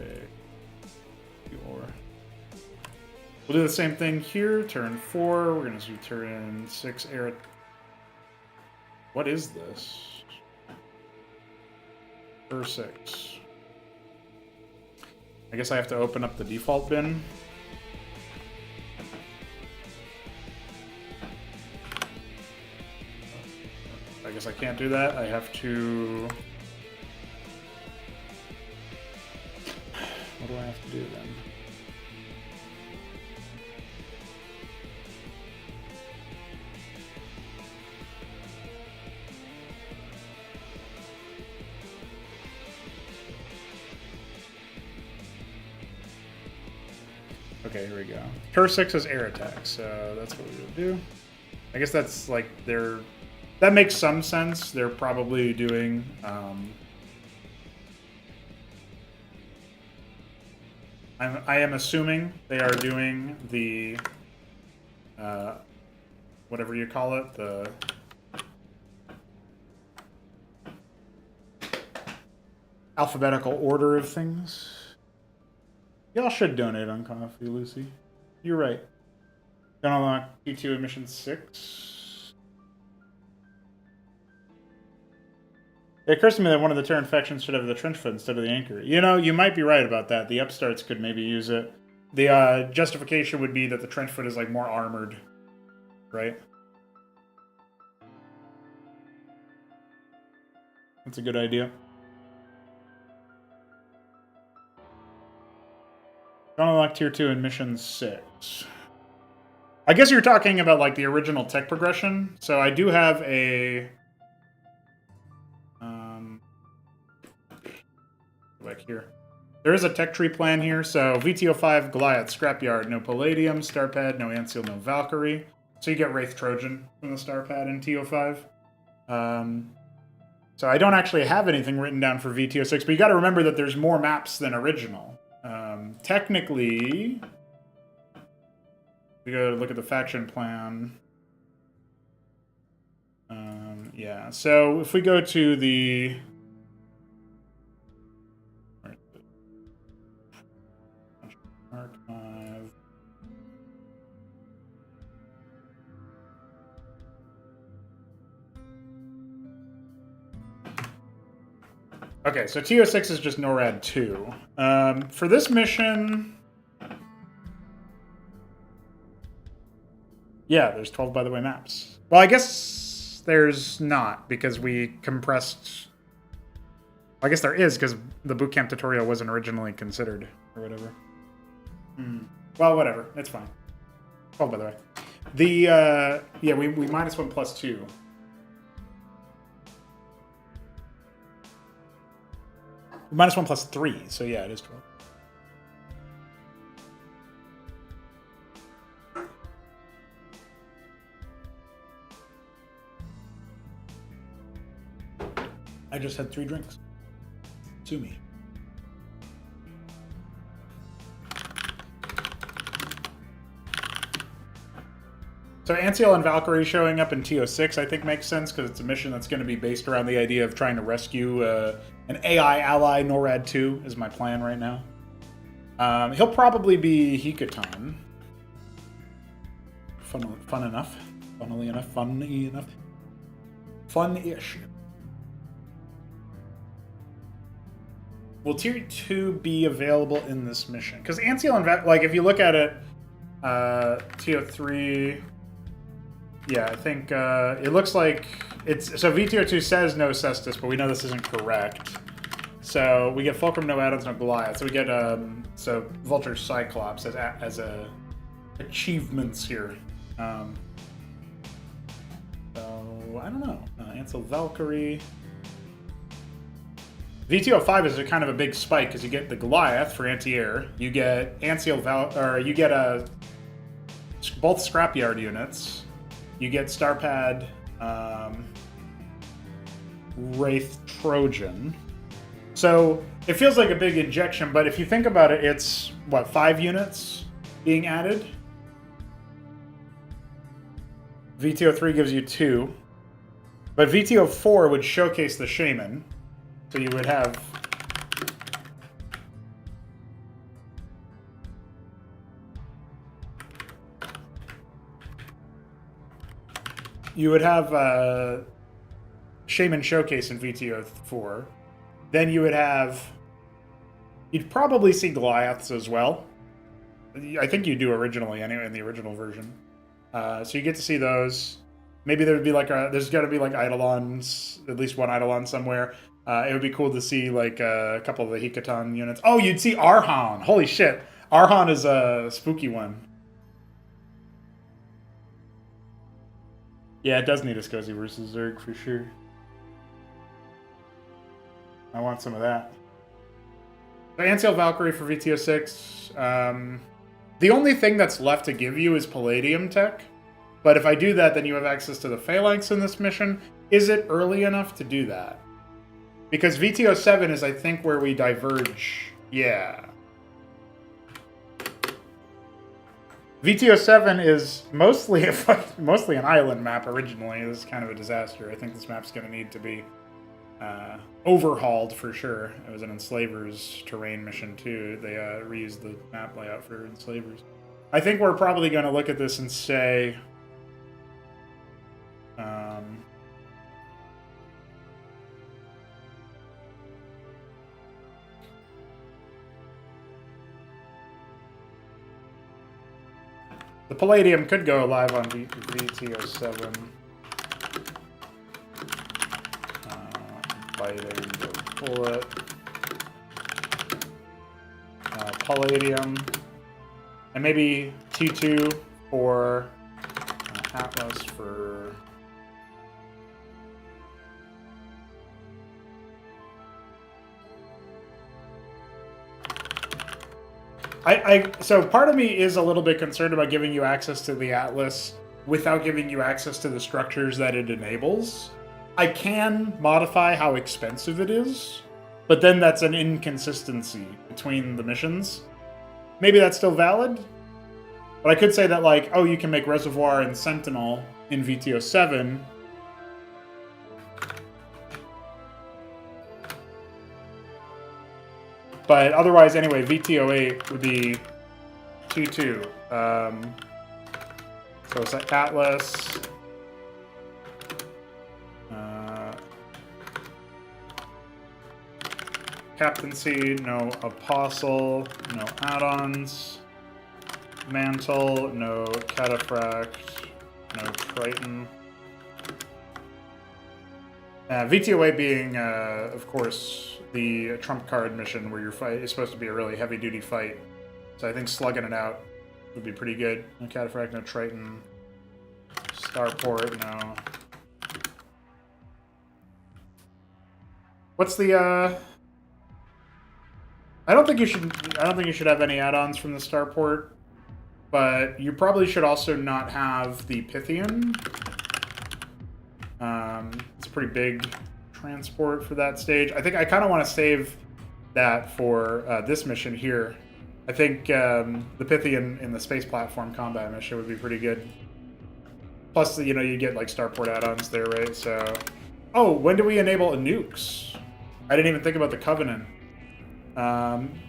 We'll do the same thing here. Turn 4. We're going to do turn 6 air. What is this? Turn 6. I guess I have to open up the default bin. I guess I can't do that. I have to... What do I have to do then? Okay, here we go. Tur 6 is air attack, so that's what we would do. I guess that's like they're... That makes some sense. They're probably doing... I am assuming they are doing the... whatever you call it, the alphabetical order of things. Y'all should donate on coffee, Lucy. You're right. Don't unlock T2 emission 6. It occurs to me that one of the Terran factions should have the trenchfoot instead of the anchor. You know, you might be right about that. The upstarts could maybe use it. The justification would be that the trenchfoot is like more armored, right? That's a good idea. Don't unlock tier 2 in mission 6. I guess you're talking about like the original tech progression. So I do have a back here. There is a tech tree plan here. So VTO5 Goliath Scrapyard, no Palladium, Starpad, no Anseal, no Valkyrie. So you get Wraith Trojan from the Starpad in TO5. So I don't actually have anything written down for VTO6, but you got to remember that there's more maps than original. Technically, we go to look at the faction plan. Yeah, so if we go to the archive. Okay, so TO6 is just NORAD 2. For this mission... Yeah, there's 12, by the way, maps. Well, I guess there's not, because we compressed... I guess there is, because the bootcamp tutorial wasn't originally considered, or whatever. Well, whatever. It's fine. 12, by the way. The, yeah, we minus 1 plus 2. Minus 1 plus 3, so yeah, it is 12. I just had 3 drinks. Sue me. So Anseal and Valkyrie showing up in TO6 I think makes sense because it's a mission that's going to be based around the idea of trying to rescue an AI ally. NORAD 2 is my plan right now. He'll probably be Hikatan. Fun enough. Funnily enough. Funny enough. Fun-ish. Will Tier 2 be available in this mission? Because Anseal and like, if you look at it, TO3... Yeah, I think it looks like it's... So VTO2 says no Cestus, but we know this isn't correct. So we get Fulcrum, no Addons, no Goliath. So we get so Vulture Cyclops as achievements here. So I don't know. Anseal Valkyrie. VTO5 is a kind of a big spike because you get the Goliath for anti-air. You get Anseal you get both Scrapyard units. You get Starpad, Wraith Trojan. So it feels like a big injection, but if you think about it, it's, what, 5 units being added? VTO3 gives you 2. But VTO4 would showcase the Shaman. So you would have... You would have Shaman Showcase in VTO4. Then you would have... You'd probably see Goliaths as well. I think you do originally, anyway, in the original version. So you get to see those. Maybe there would be like there's got to be like Eidolons, at least one Eidolon somewhere. It would be cool to see like a couple of the Hikatan units. Oh, you'd see Arhan! Holy shit! Arhan is a spooky one. Yeah, it does need a Skozy versus Zerg for sure. I want some of that. So Anseal Valkyrie for VTO6. The only thing that's left to give you is Palladium tech. But if I do that, then you have access to the Phalanx in this mission. Is it early enough to do that? Because VTO7 is, I think, where we diverge. Yeah. VTO7 is mostly an island map originally. This is kind of a disaster. I think this map's going to need to be overhauled for sure. It was an Enslavers terrain mission too. They reused the map layout for Enslavers. I think we're probably going to look at this and say, the Palladium could go live on VTO7. Biting, go pull it. Palladium. And maybe T2 for Atlas for... So part of me is a little bit concerned about giving you access to the Atlas without giving you access to the structures that it enables. I can modify how expensive it is, but then that's an inconsistency between the missions. Maybe that's still valid, but I could say that, like, oh, you can make Reservoir and Sentinel in VTO 7. But otherwise, anyway, VTO 8 would be T2. So it's like Atlas. Captaincy, no Apostle, no add-ons. Mantle, no Cataphract, no Triton. VTO8 being, of course, the trump card mission where your fight is supposed to be a really heavy-duty fight. So I think slugging it out would be pretty good. No Cataphract, no Triton. Starport, no. What's the, I don't think you should have any add-ons from the Starport, but you probably should also not have the Pythian. It's a pretty big transport for that stage. I think I kind of want to save that for this mission here. I think the Pythian in the space platform combat mission would be pretty good. Plus, you know, you get like Starport add-ons there, right? So, oh, when do we enable nukes? I didn't even think about the Covenant.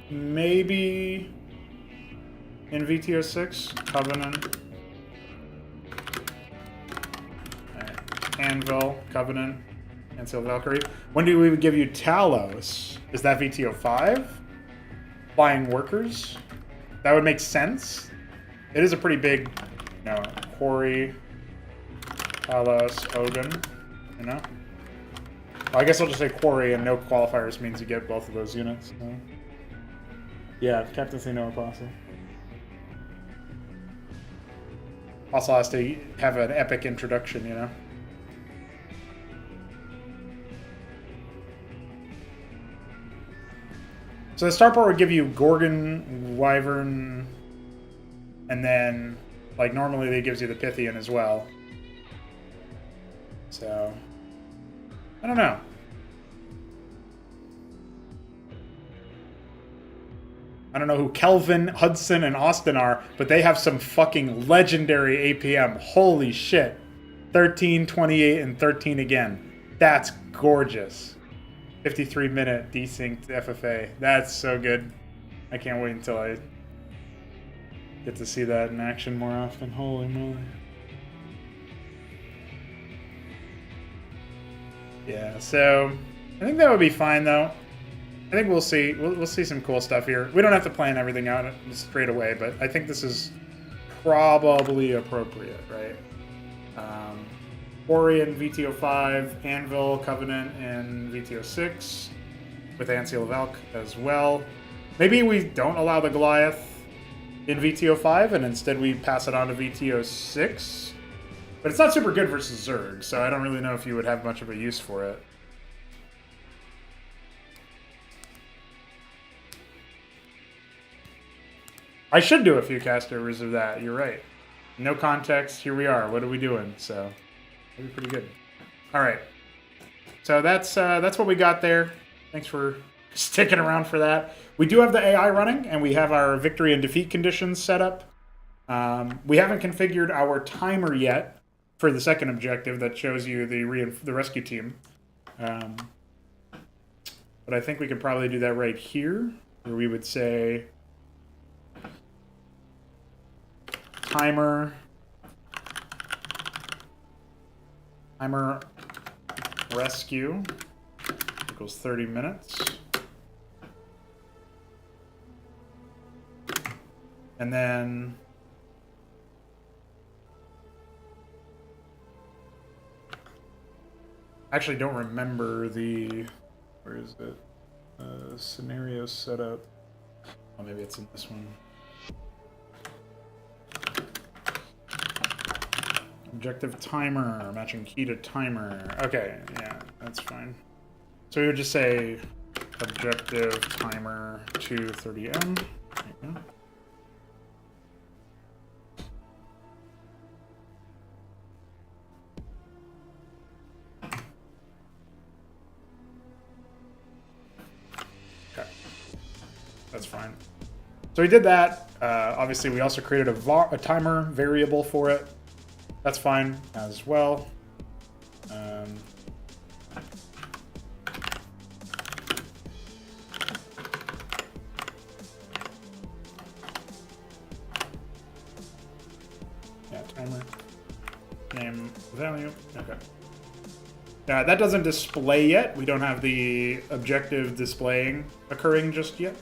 Maybe in VTO 6, Covenant. Anvil, Covenant, Ancil Valkyrie. When do we give you Talos? Is that VTO 5? Flying Workers? That would make sense. It is a pretty big, you know, Quarry, Talos, Odin, you know? Well, I guess I'll just say Quarry, and no qualifiers means you get both of those units. So. Yeah, Captaincy, no Apostle. Also has to have an epic introduction, you know? So the Starport would give you Gorgon, Wyvern, and then, like, normally it gives you the Pythian as well. So, I don't know. I don't know who Kelvin, Hudson, and Austin are, but they have some fucking legendary APM. Holy shit. 13, 28, and 13 again. That's gorgeous. 53-minute desynced FFA. That's so good. I can't wait until I get to see that in action more often. Holy moly. Yeah, so I think that would be fine, though. I think we'll see. We'll see some cool stuff here. We don't have to plan everything out straight away, but I think this is probably appropriate, right? Ori in VTO 5, Anvil, Covenant in VTO 6, with Ancil Valk as well. Maybe we don't allow the Goliath in VTO 5, and instead we pass it on to VTO 6. But it's not super good versus Zerg, so I don't really know if you would have much of a use for it. I should do a few castovers of that, you're right. No context, here we are, what are we doing? So, that'd be pretty good. Alright. So that's what we got there. Thanks for sticking around for that. We do have the AI running, and we have our victory and defeat conditions set up. We haven't configured our timer yet for the second objective that shows you the rescue team. But I think we could probably do that right here, where we would say timer rescue equals 30 minutes. And then actually don't remember the, where is it? Scenario setup. Oh, maybe it's in this one. Objective timer, matching key to timer. Okay, yeah, that's fine. So we would just say objective timer to 30M. There you go. Okay, that's fine. So we did that. Obviously, we also created a timer variable for it. That's fine as well. Yeah, timer. Name value. Okay. That doesn't display yet. We don't have the objective displaying occurring just yet.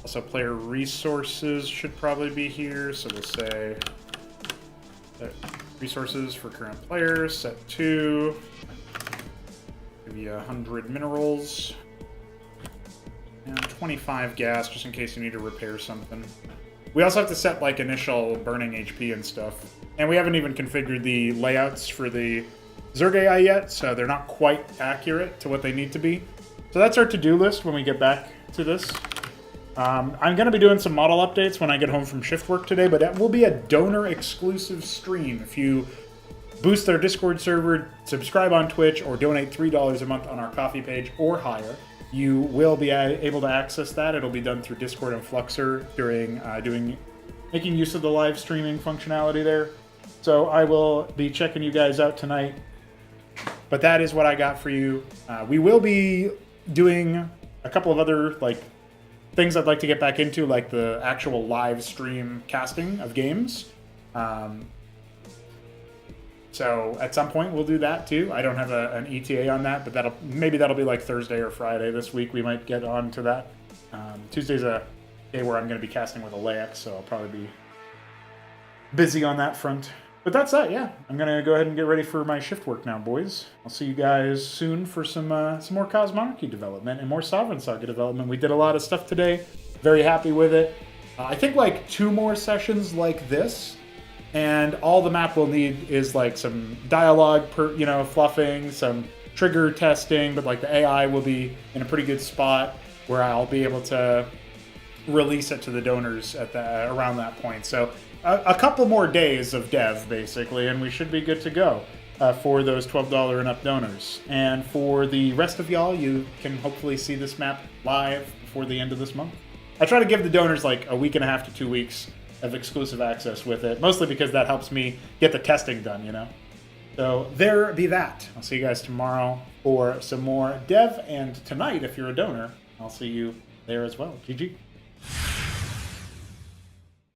Also, player resources should probably be here. So we'll say resources for current players, set 2. Give you 100 minerals. And 25 gas, just in case you need to repair something. We also have to set, like, initial burning HP and stuff. And we haven't even configured the layouts for the Zerg AI yet, so they're not quite accurate to what they need to be. So that's our to-do list when we get back to this. I'm going to be doing some model updates when I get home from shift work today, but that will be a donor-exclusive stream. If you boost our Discord server, subscribe on Twitch, or donate $3 a month on our coffee page or higher, you will be able to access that. It'll be done through Discord and Fluxer during making use of the live streaming functionality there. So I will be checking you guys out tonight. But that is what I got for you. We will be doing a couple of other things I'd like to get back into, like the actual live stream casting of games. So at some point we'll do that too. I don't have an ETA on that, but maybe that'll be like Thursday or Friday this week. We might get on to that. Tuesday's a day where I'm going to be casting with Alex, so I'll probably be busy on that front. But that's that, yeah. I'm going to go ahead and get ready for my shift work now, boys. I'll see you guys soon for some more Cosmonarchy development and more Sovereign Saga development. We did a lot of stuff today. Very happy with it. I think 2 more sessions like this, and all the map will need is some dialogue, fluffing, some trigger testing, but the AI will be in a pretty good spot where I'll be able to release it to the donors at around that point. So a couple more days of dev, basically, and we should be good to go for those $12 and up donors. And for the rest of y'all, you can hopefully see this map live before the end of this month. I try to give the donors a week and a half to 2 weeks of exclusive access with it, mostly because that helps me get the testing done, So there be that. I'll see you guys tomorrow for some more dev, and tonight, if you're a donor, I'll see you there as well. GG.